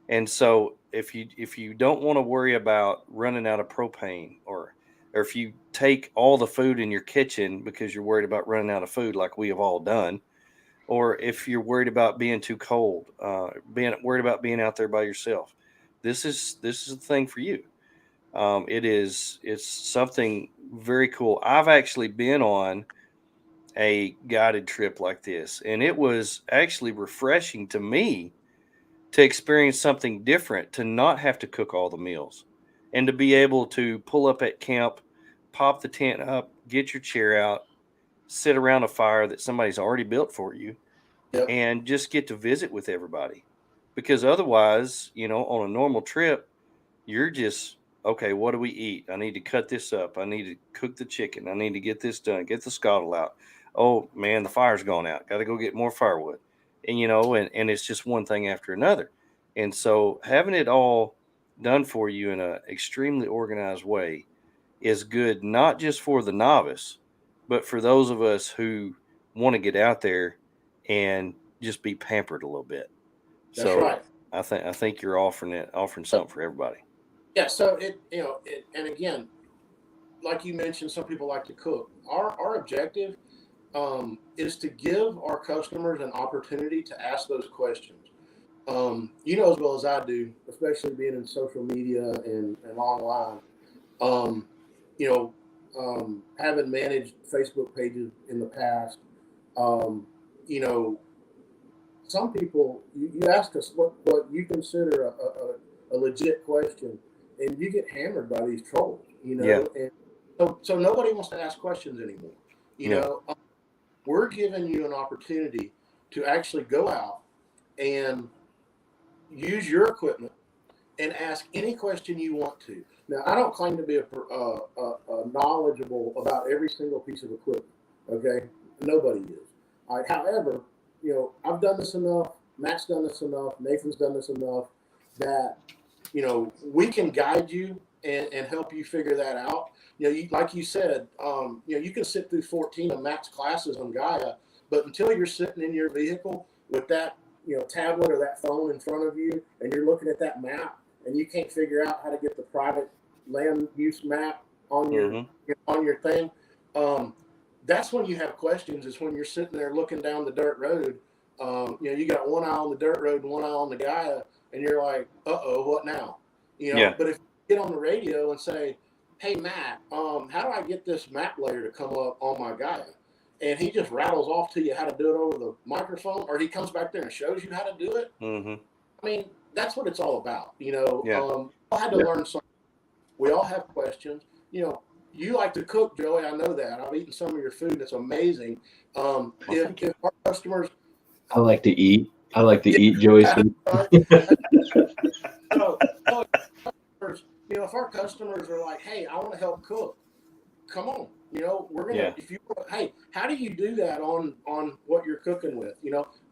S1: And so if you don't want to worry about running out of propane or if you take all the food in your kitchen because you're worried about running out of food, like we have all done, or if you're worried about being too cold, being worried about being out there by yourself, this is the thing for you. It's something very cool. I've actually been on a guided trip like this, and it was actually refreshing to me to experience something different, to not have to cook all the meals and to be able to pull up at camp, pop the tent up, get your chair out, sit around a fire that somebody's already built for you, and just get to visit with everybody. Because otherwise, you know, on a normal trip, you're just, okay, what do we eat? I need to cut this up. I need to cook the chicken. I need to get this done, get the scuttle out. Oh, man, the fire's gone out. Got to go get more firewood. And, you know, and it's just one thing after another. And so having it all done for you in an extremely organized way is good, not just for the novice, but for those of us who want to get out there and just be pampered a little bit.
S4: That's
S1: so
S4: right.
S1: I think you're offering something for everybody.
S4: Yeah. So and again, like you mentioned, some people like to cook. Our objective is to give our customers an opportunity to ask those questions. You know as well as I do, especially being in social media and online, having managed Facebook pages in the past, you know, some people, you ask us what you consider a legit question, and you get hammered by these trolls, you know, and so nobody wants to ask questions anymore. You know, we're giving you an opportunity to actually go out and use your equipment and ask any question you want to. Now, I don't claim to be a knowledgeable about every single piece of equipment. Okay, nobody is. All right. However, you know, I've done this enough. Matt's done this enough. Nathan's done this enough that, you know, we can guide you and help you figure that out. You know, like you said, you know, you can sit through 14 of Matt's classes on Gaia, but until you're sitting in your vehicle with that, you know, tablet or that phone in front of you, and you're looking at that map, and you can't figure out how to get the private land use map on your on your thing, that's when you have questions. Is when you're sitting there looking down the dirt road. You know, you got one eye on the dirt road and one eye on the Gaia, and you're like, "Uh-oh, what now?" You know. But if you get on the radio and say, "Hey, Matt, how do I get this map layer to come up on my Gaia?" and he just rattles off to you how to do it over the microphone, or he comes back there and shows you how to do it. I mean, that's what it's all about. You know, we all had to learn something. We all have questions. You know, you like to cook, Joey. I know that. I've eaten some of your food. It's amazing. If our customers,
S3: I like to eat. I like to eat Joey's food.
S4: so, if our customers are like, "Hey, I want to help cook," come on. We're gonna.
S1: Yeah.
S4: If you, hey, how do you do that on what you're cooking with?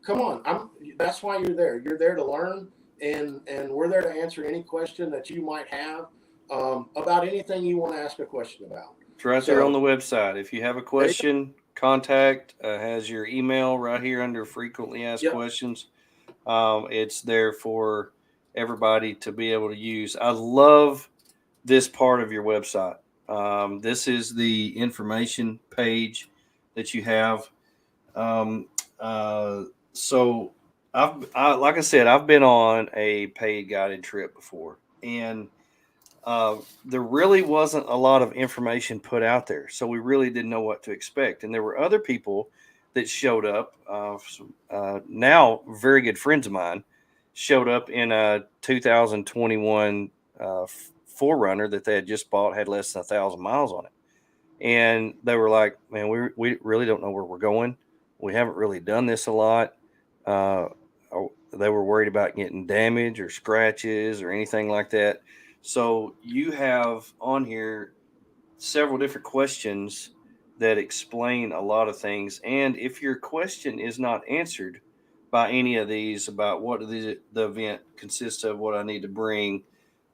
S4: Come on. That's why you're there. You're there to learn, and we're there to answer any question that you might have about anything you want to ask a question about.
S1: It's right there on the website. If you have a question, contact has your email right here under frequently asked questions. It's there for everybody to be able to use. I love this part of your website. This is the information page that you have. So like I said, I've been on a paid guided trip before, and there really wasn't a lot of information put out there. So we really didn't know what to expect. And there were other people that showed up. Now very good friends of mine showed up in a 2021 4Runner that they had just bought, had less than 1,000 miles on it. And they were like, man, we really don't know where we're going. We haven't really done this a lot. They were worried about getting damage or scratches or anything like that. So you have on here several different questions that explain a lot of things. And if your question is not answered by any of these about what the event consists of, what I need to bring,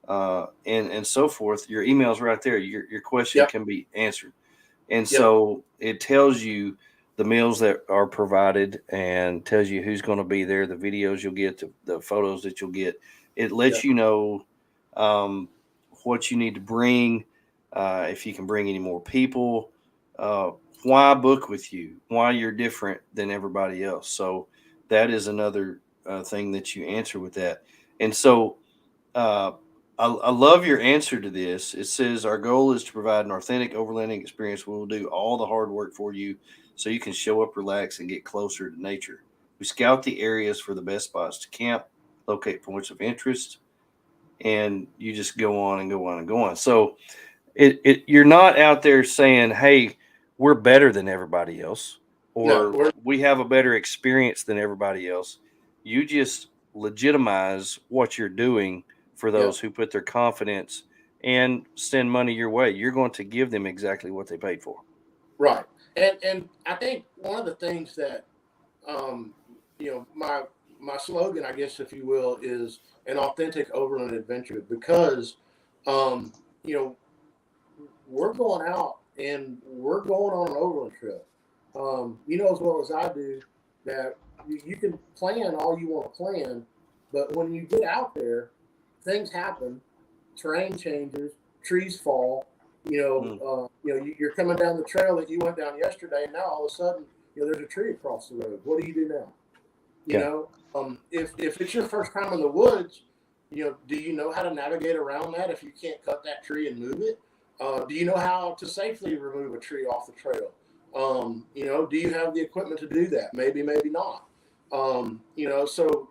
S1: and so forth, your email's right there. Your question can be answered. And so it tells you the meals that are provided and tells you who's going to be there, the videos you'll get, the photos that you'll get. It lets you know what you need to bring, if you can bring any more people, why book with you, why you're different than everybody else. So that is another thing that you answer with that. And so I love your answer to this. It says, our goal is to provide an authentic overlanding experience. We'll do all the hard work for you so you can show up, relax, and get closer to nature. We scout the areas for the best spots to camp, locate points of interest, and you just go on and go on and go on. So you're not out there saying, hey, we're better than everybody else, or we have a better experience than everybody else. You just legitimize what you're doing for those who put their confidence and send money your way. You're going to give them exactly what they paid for.
S4: Right. And I think one of the things that, my slogan, I guess, if you will, is an authentic overland adventure, because, we're going out and we're going on an overland trip. You know as well as I do that you can plan all you want to plan, but when you get out there, things happen, terrain changes, trees fall. You're coming down the trail that you went down yesterday, and now all of a sudden, there's a tree across the road. What do you do now? If it's your first time in the woods, do you know how to navigate around that if you can't cut that tree and move it? Do you know how to safely remove a tree off the trail? Do you have the equipment to do that? Maybe not. So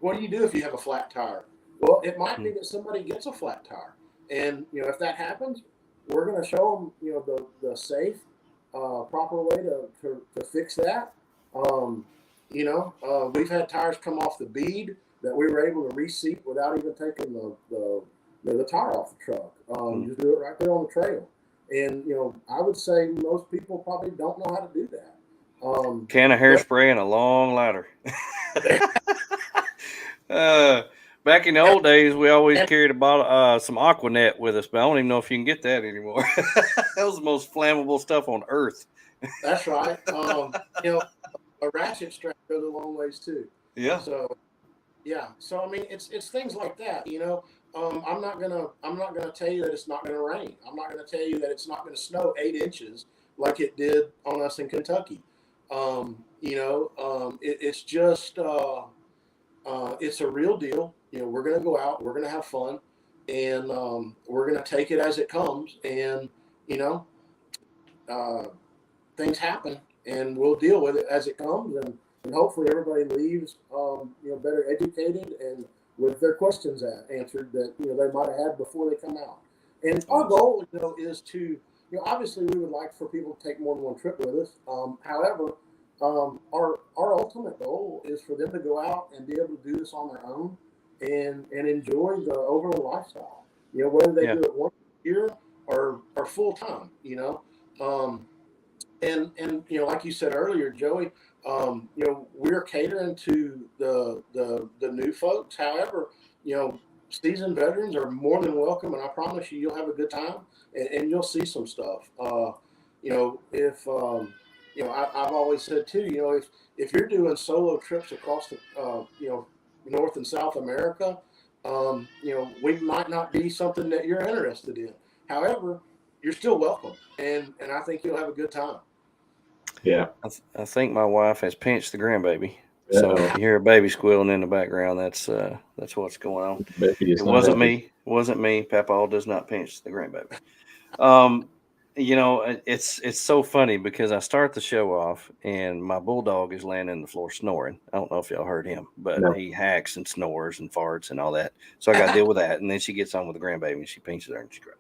S4: what do you do if you have a flat tire? Well, it might be that somebody gets a flat tire. And, if that happens, we're going to show them, the safe, proper way to fix that. We've had tires come off the bead that we were able to reseat without even taking the tire off the truck. Just do it right there on the trail. And, I would say most people probably don't know how to do that.
S1: Can of hairspray and a long ladder. Back in the old days, we always carried a bottle, some Aquanet with us, but I don't even know if you can get that anymore. That was the most flammable stuff on earth.
S4: That's right. A ratchet strap goes a long ways too.
S1: Yeah.
S4: So, So I mean, it's things like that. I'm not gonna tell you that it's not gonna rain. I'm not gonna tell you that it's not gonna snow 8 inches like it did on us in Kentucky. It's just it's a real deal. We're going to go out, we're going to have fun, and we're going to take it as it comes. And, things happen, and we'll deal with it as it comes. And hopefully everybody leaves, better educated and with their questions answered that, they might have had before they come out. And our goal, is to, obviously we would like for people to take more than one trip with us. However, our ultimate goal is for them to go out and be able to do this on their own and enjoy the overland lifestyle. Whether they do it once a year or full time. And like you said earlier, Joey, we're catering to the new folks. However, seasoned veterans are more than welcome, and I promise you'll have a good time and you'll see some stuff. I've always said too, if you're doing solo trips across the North and South America, we might not be something that you're interested in. However, you're still welcome, and I think you'll have a good time.
S3: Yeah.
S1: I think my wife has pinched the grandbaby. So if you hear a baby squealing in the background, that's what's going on. It wasn't me. It wasn't me. Papa does not pinch the grandbaby. It's so funny because I start the show off and my bulldog is laying on the floor snoring. I don't know if y'all heard him, but he hacks and snores and farts and all that. So I got to deal with that. And then she gets on with the grandbaby and she pinches her and she cries.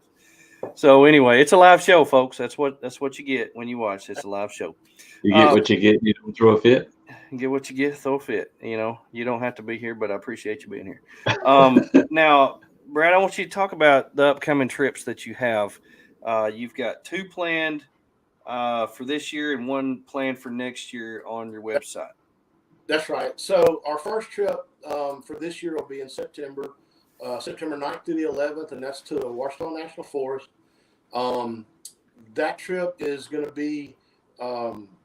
S1: So anyway, it's a live show, folks. That's what you get when you watch. It's a live show.
S3: You get what you get. You don't throw a fit.
S1: Get what you get, throw a fit. You don't have to be here, but I appreciate you being here. Now, Brad, I want you to talk about the upcoming trips that you have. You've got 2 planned for this year and 1 planned for next year on your website.
S4: That's right. So our first trip for this year will be in September 9th through the 11th, and that's to the Washington National Forest. That trip is going to be,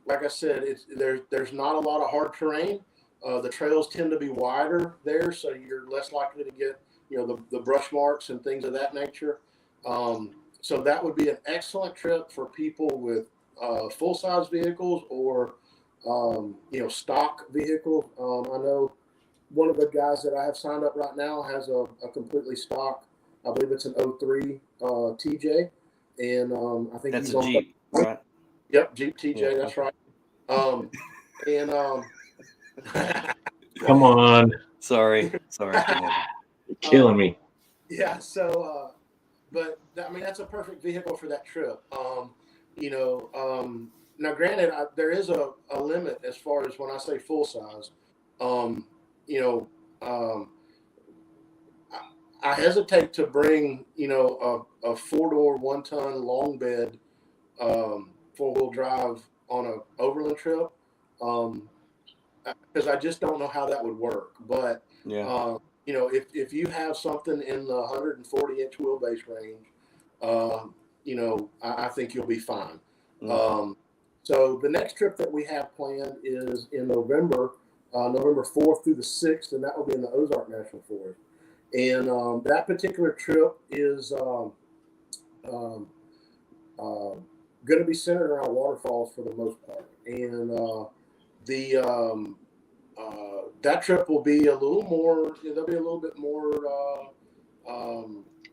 S4: like I said, there's not a lot of hard terrain. The trails tend to be wider there, so you're less likely to get the brush marks and things of that nature. So that would be an excellent trip for people with full-size vehicles or stock vehicles. I know one of the guys that I have signed up right now has a completely stock, I believe it's an 03 TJ, and I think
S1: that's
S4: he's
S1: a
S4: on
S1: Jeep, right?
S4: Yep, Jeep TJ, yeah. That's right.
S3: Come on.
S1: Sorry.
S3: You're killing me.
S4: Yeah. So, but that's a perfect vehicle for that trip. Now, granted, there is a limit as far as when I say full size. I hesitate to bring, a 4-door, 1-ton long bed 4-wheel drive on an overland trip because I just don't know how that would work. But, if you have something in the 140-inch wheelbase range, I think you'll be fine. So the next trip that we have planned is in November 4th through the 6th, and that will be in the Ozark National Forest. And that particular trip is going to be centered around waterfalls for the most part. And that trip will be a little more, there'll be a little bit more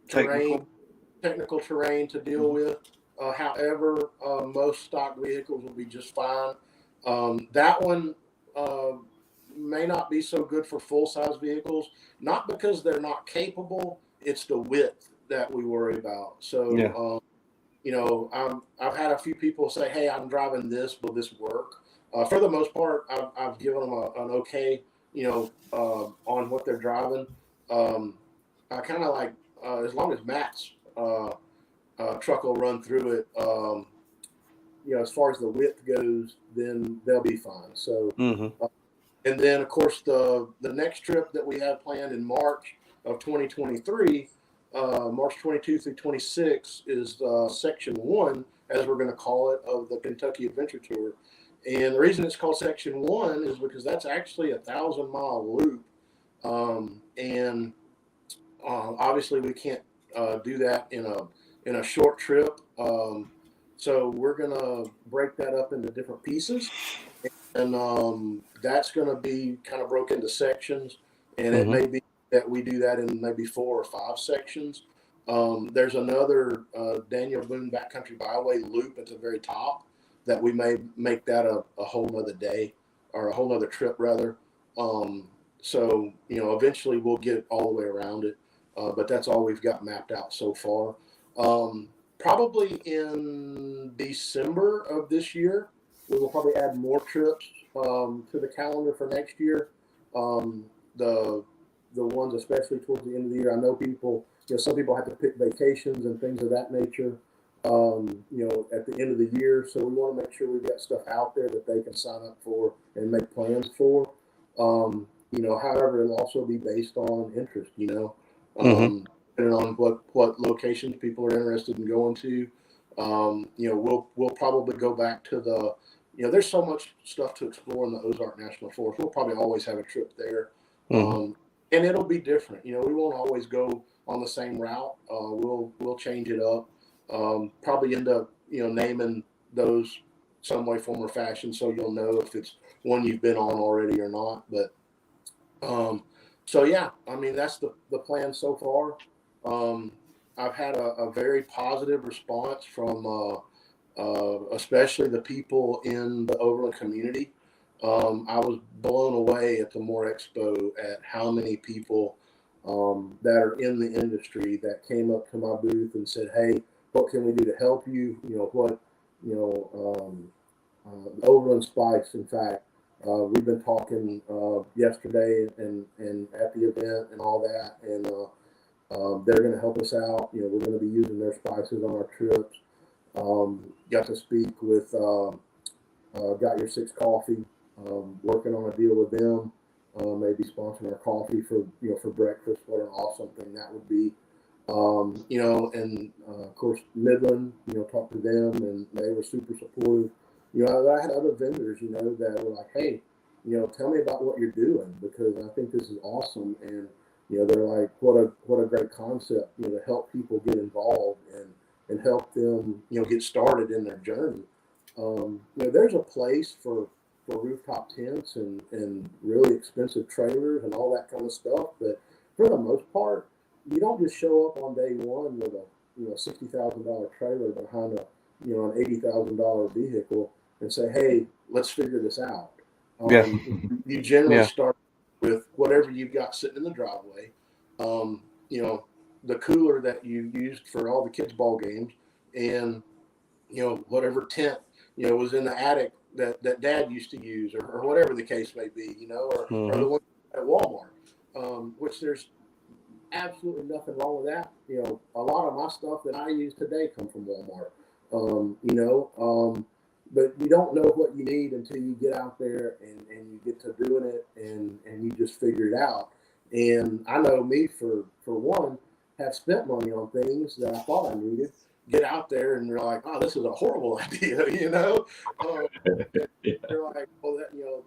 S4: technical terrain to deal with. However, most stock vehicles will be just fine. That one may not be so good for full-size vehicles, not because they're not capable. It's the width that we worry about. So, I've had a few people say, "Hey, I'm driving this. Will this work?" For the most part, I've given them an okay, on what they're driving. I kind of like as long as Matt's truck will run through it. As far as the width goes, then they'll be fine. So, and then of course the next trip that we have planned in March of 2023, March 22 through 26 is Section 1, as we're going to call it, of the Kentucky Adventure Tour. And the reason it's called Section 1 is because that's actually a 1,000-mile loop, and obviously we can't do that in a short trip. So we're going to break that up into different pieces, and that's going to be kind of broken into sections, and it may be that we do that in maybe 4 or 5 sections. There's another Daniel Boone Backcountry Byway loop at the very top that we may make that a whole nother day, or a whole nother trip rather. So, eventually we'll get all the way around it, but that's all we've got mapped out so far. Probably in December of this year, we will probably add more trips to the calendar for next year. The ones especially towards the end of the year. I know people, some people have to pick vacations and things of that nature, at the end of the year. So we want to make sure we've got stuff out there that they can sign up for and make plans for. However, it'll also be based on interest, depending on what locations people are interested in going to. We'll probably go back to there's so much stuff to explore in the Ozark National Forest. We'll probably always have a trip there. And it'll be different. We won't always go on the same route. We'll change it up. Probably end up, naming those some way, form, or fashion, so you'll know if it's one you've been on already or not. But so yeah, that's the plan so far. I've had a very positive response from especially the people in the Overland community. I was blown away at the Moore Expo at how many people that are in the industry that came up to my booth and said, "Hey, what can we do to help you?" Overland Spikes. In fact, we've been talking yesterday and at the event and all that, and they're going to help us out. We're going to be using their spices on our trips. Got to speak with Got Your Six Coffee. Working on a deal with them, maybe sponsoring our coffee for breakfast. What an awesome thing that would be. And of course Midland, talked to them and they were super supportive. I had other vendors, that were like, "Hey, tell me about what you're doing, because I think this is awesome." And they're like, what a great concept, to help people get involved and help them, get started in their journey. There's a place for rooftop tents and really expensive trailers and all that kind of stuff, but for the most part, you don't just show up on day one with a $60,000 trailer behind a an $80,000 vehicle and say, "Hey, let's figure this out." You generally start with whatever you've got sitting in the driveway, the cooler that you used for all the kids' ball games, and whatever tent was in the attic that Dad used to use, or whatever the case may be, or the one at Walmart, which there's absolutely nothing wrong with that. A lot of my stuff that I use today come from Walmart. But you don't know what you need until you get out there and you get to doing it and you just figure it out. And I know me, for one, have spent money on things that I thought I needed. Get out there and you're like, "Oh, this is a horrible idea," They're like, "Well,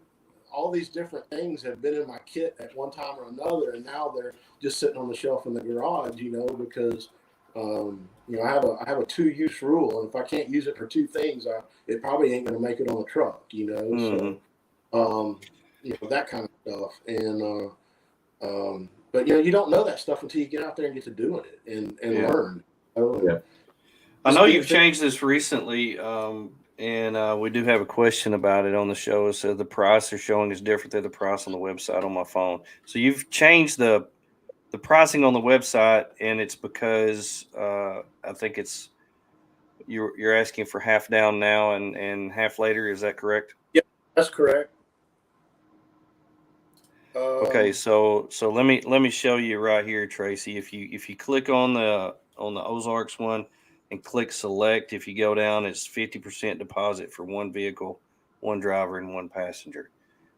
S4: all these different things have been in my kit at one time or another, and now they're just sitting on the shelf in the garage, because I have a 2-use rule, and if I can't use it for 2 things, it probably ain't going to make it on the truck, So, that kind of stuff, and but you don't know that stuff until you get out there and get to doing it and learn.
S1: I know you've changed this recently, and we do have a question about it on the show. It says the price they're showing is different than the price on the website on my phone. So you've changed the pricing on the website, and it's because I think it's you're asking for half down now and half later. Is that correct?
S4: Yep, that's correct.
S1: Okay, so let me show you right here, Tracy. If you click on the Ozarks one and click select, if you go down, it's 50% deposit for one vehicle, one driver, and one passenger.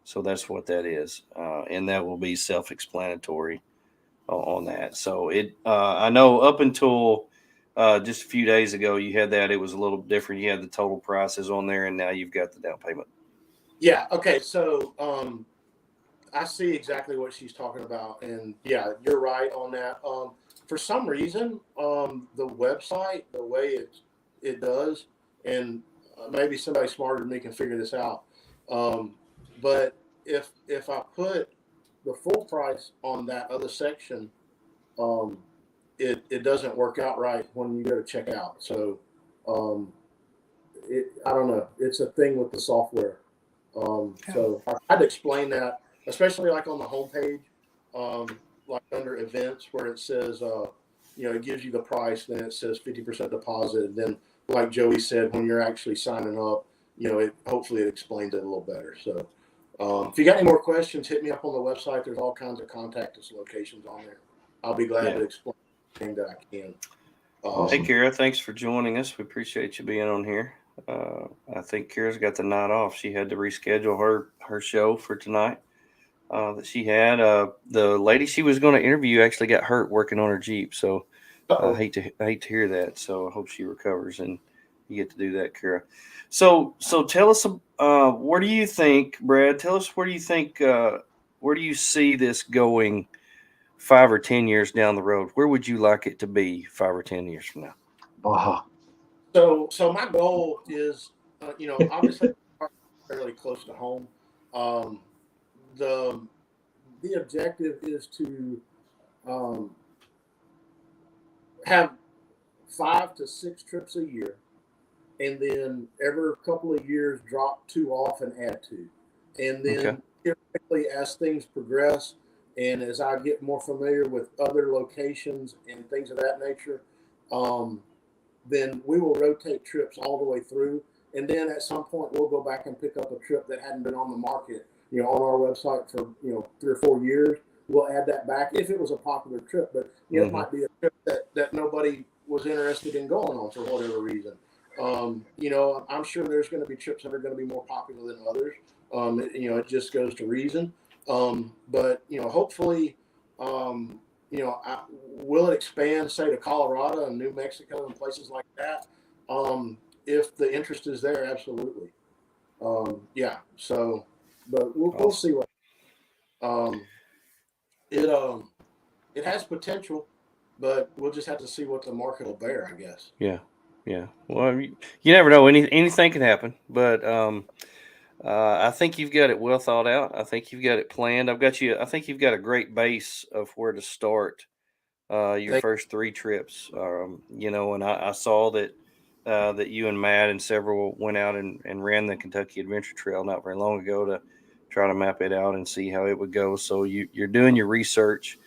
S1: So that's what that is, and that will be self-explanatory on that. So I know up until just a few days ago, you had that. It was a little different. You had the total prices on there, and now you've got the down payment.
S4: Yeah. Okay. So I see exactly what she's talking about, and yeah, you're right on that. For some reason, the website, the way it does, and maybe somebody smarter than me can figure this out. But if I put the full price on that other section, it doesn't work out right when you go to check out. So I don't know. It's a thing with the software. So I had to explain that, especially like on the homepage, like under events where it says it gives you the price. Then it says 50% deposit. And then, like Joey said, when you're actually signing up, hopefully it explains it a little better. So if you got any more questions, hit me up on the website. There's all kinds of contact us locations on there. I'll be glad to explain anything that I can.
S1: Hey, Kara, thanks for joining us. We appreciate you being on here. I think Kara's got the night off. She had to reschedule her show for tonight that she had. The lady she was going to interview actually got hurt working on her Jeep. So I hate to hear that. So I hope she recovers and you get to do that, Kara. So tell us, where do you think, Brad? Tell us where do you see this going 5 or 10 years down the road? Where would you like it to be 5 or 10 years from now?
S4: So my goal is, obviously fairly close to home. The objective is to have 5 to 6 trips a year, and then every couple of years drop 2 off and add 2, and then typically as things progress and as I get more familiar with other locations and things of that nature, then we will rotate trips all the way through. And then at some point, we'll go back and pick up a trip that hadn't been on the market, on our website for, 3 or 4 years. We'll add that back if it was a popular trip. But, it might be a trip that nobody was interested in going on for whatever reason. I'm sure there's going to be trips that are going to be more popular than others. It just goes to reason. But, hopefully, will it expand, say, to Colorado and New Mexico and places like that? If the interest is there, absolutely. So, but we'll see what. It has potential, but we'll just have to see what the market will bear, I guess.
S1: Yeah. Well, you never know. Anything can happen, but I think you've got it well thought out. I think you've got it planned. I think you've got a great base of where to start your first 3 trips. And I saw that you and Matt and several went out and ran the Kentucky Adventure Trail not very long ago to try to map it out and see how it would go. So you're doing your research,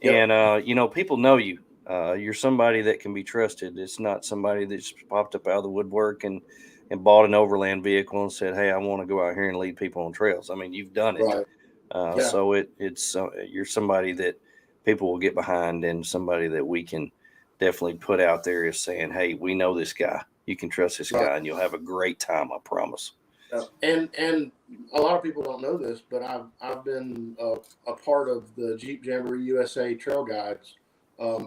S1: and people know you. You're somebody that can be trusted. It's not somebody that just popped up out of the woodwork and bought an overland vehicle and said, "Hey, I want to go out here and lead people on trails." I mean, you've done it.
S4: Right.
S1: So it's you're somebody that people will get behind, and somebody that we can definitely put out there as saying, "Hey, we know this guy. You can trust this guy, and you'll have a great time. I promise."
S4: And a lot of people don't know this, but I've been a part of the Jeep Jamboree USA Trail Guides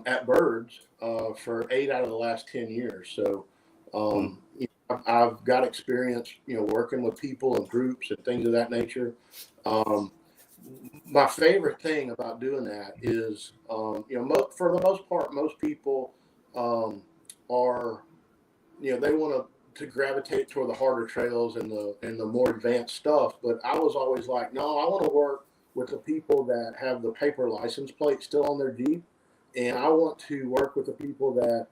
S4: at Birds for 8 out of the last 10 years. So I've got experience, working with people and groups and things of that nature. My favorite thing about doing that is, for the most part, most people are, they want to gravitate toward the harder trails and the more advanced stuff. But I was always like, no, I want to work with the people that have the paper license plate still on their Jeep, and I want to work with the people that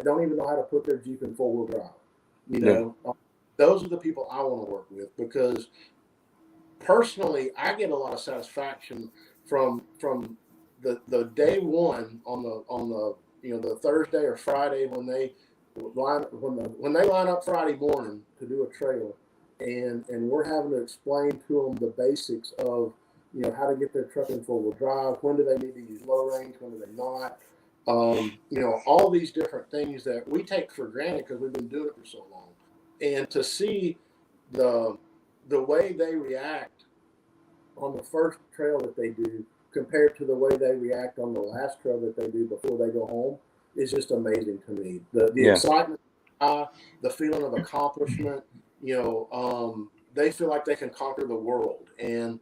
S4: don't even know how to put their Jeep in 4-wheel drive. Those are the people I want to work with, because personally, I get a lot of satisfaction from the day one on the Thursday or Friday when they line up Friday morning to do a trail, and we're having to explain to them the basics of how to get their truck in 4-wheel drive, when do they need to use low range, when do they not, all these different things that we take for granted because we've been doing it for so long, and to see the way they react on the first trail that they do compared to the way they react on the last trail that they do before they go home is just amazing to me. The excitement, the feeling of accomplishment, they feel like they can conquer the world. And,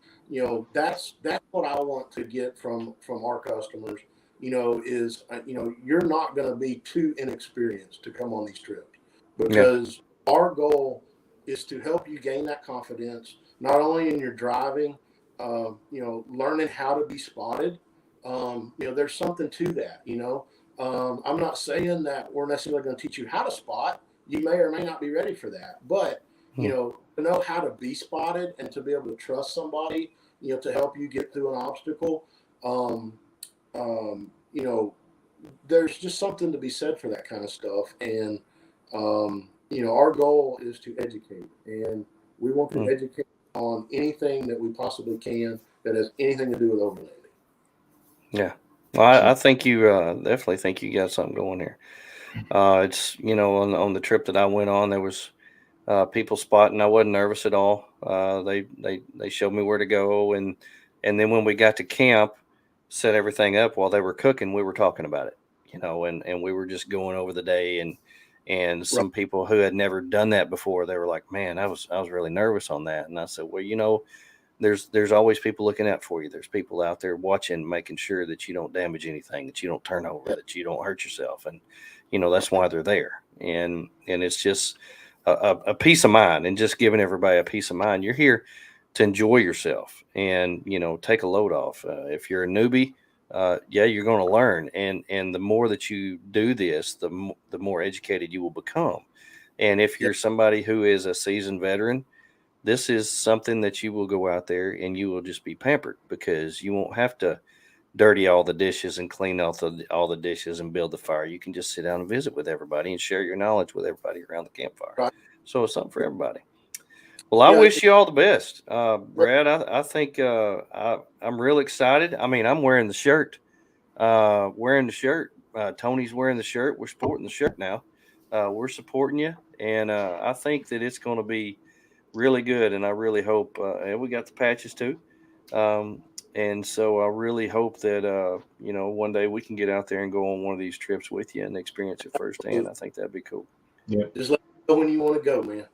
S4: that's what I want to get from our customers, is, you're not going to be too inexperienced to come on these trips, because our goal is to help you gain that confidence, not only in your driving, learning how to be spotted. There's something to that, I'm not saying that we're necessarily going to teach you how to spot. You may or may not be ready for that, but, to know how to be spotted and to be able to trust somebody, to help you get through an obstacle, there's just something to be said for that kind of stuff. And, our goal is to educate, and we want to educate on anything that we possibly can that has anything to do with overlanding.
S1: Yeah. Well, I think you definitely think you got something going here. It's, on the trip that I went on, there was people spotting. I wasn't nervous at all. They showed me where to go, and then when we got to camp, set everything up while they were cooking, we were talking about it, and we were just going over the day, and some people who had never done that before, they were like, man, I was really nervous on that. And I said, well, there's always people looking out for you. There's people out there watching, making sure that you don't damage anything, that you don't turn over, that you don't hurt yourself. And, that's why they're there. And it's just a peace of mind, and just giving everybody a peace of mind. You're here to enjoy yourself and, take a load off. If you're a newbie, you're going to learn. And the more that you do this, the more educated you will become. And if you're somebody who is a seasoned veteran, this is something that you will go out there and you will just be pampered, because you won't have to dirty all the dishes and clean out all the dishes and build the fire. You can just sit down and visit with everybody and share your knowledge with everybody around the campfire. Right. So it's something for everybody. Well, I wish you all the best, Brad. I think I'm real excited. I mean, I'm wearing the shirt. Tony's wearing the shirt. We're sporting the shirt now. We're supporting you, and I think that it's going to be really good. And I really hope, and we got the patches too. And so I really hope that, one day we can get out there and go on one of these trips with you and experience it firsthand. I think that'd be cool.
S4: Yeah. Just let me know when you want to go, man.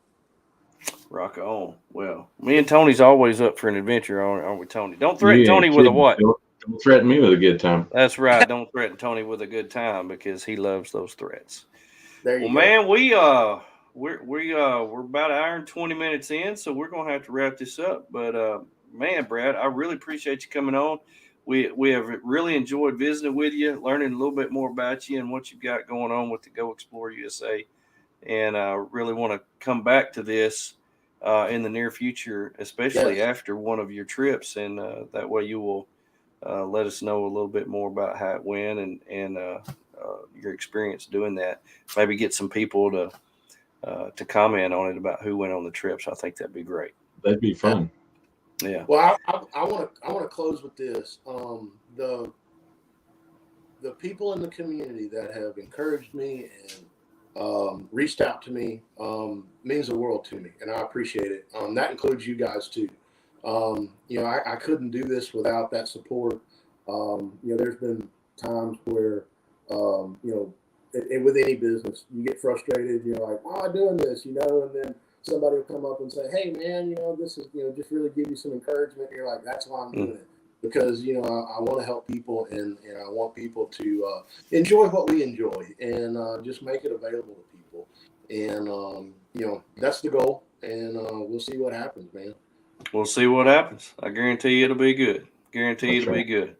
S1: Rock on. Well, me and Tony's always up for an adventure, aren't we, Tony? Don't threaten Tony with a what?
S3: Don't threaten me with a good time.
S1: That's right. Don't threaten Tony with a good time, because he loves those threats.
S4: There you go.
S1: Man, we're about an hour and 20 minutes in, so we're gonna have to wrap this up. But man, Brad, I really appreciate you coming on. We have really enjoyed visiting with you, learning a little bit more about you and what you've got going on with the GoXplorUSA. And I really want to come back to this in the near future, especially after one of your trips. And that way you will let us know a little bit more about how it went and your experience doing that. Maybe get some people to comment on it about who went on the trips. I think that'd be great.
S3: That'd be fun.
S4: Yeah. Well, I want to close with this. The people in the community that have encouraged me and reached out to me means the world to me, and I appreciate it. That includes you guys too. I couldn't do this without that support. There's been times where, with any business, you get frustrated. You're like, why am I doing this? And then somebody will come up and say, hey, man, this is, just really give you some encouragement. And you're like, that's why I'm doing it. Because, I want to help people, and I want people to enjoy what we enjoy, and just make it available to people. And, that's the goal. And we'll see what happens, man.
S1: We'll see what happens. I guarantee you it'll be good. Be good.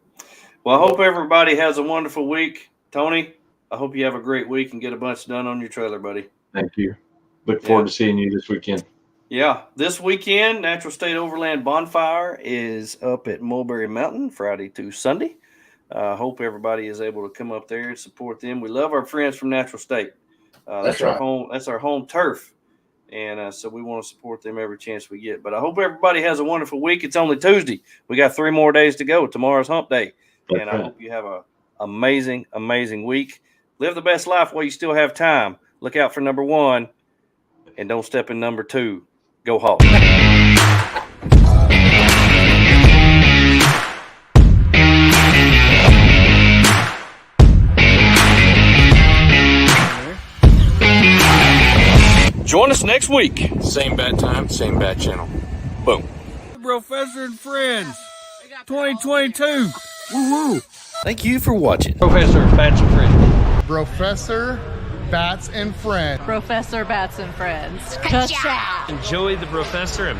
S1: Well, I hope everybody has a wonderful week. Tony, I hope you have a great week and get a bunch done on your trailer, buddy.
S3: Thank you. Look forward to seeing you this weekend.
S1: Yeah, this weekend, Natural State Overland Bonfire is up at Mulberry Mountain, Friday to Sunday. I hope everybody is able to come up there and support them. We love our friends from Natural State. That's our home. That's our home turf, and so we want to support them every chance we get. But I hope everybody has a wonderful week. It's only Tuesday. We got 3 more days to go. Tomorrow's Hump Day, and I hope you have an amazing, amazing week. Live the best life while you still have time. Look out for number 1, and don't step in number 2. Go Hawks. Join us next week.
S2: Same bat time, same bat channel. Boom.
S6: BROfessor and Friends 2022. Woo-woo.
S2: Thank you for watching.
S7: BROfessor BATS and Friends.
S5: BROfessor BATS and Friends.
S8: BROfessor BATS and Friends. Ka-chow.
S7: Enjoy the BROfessor and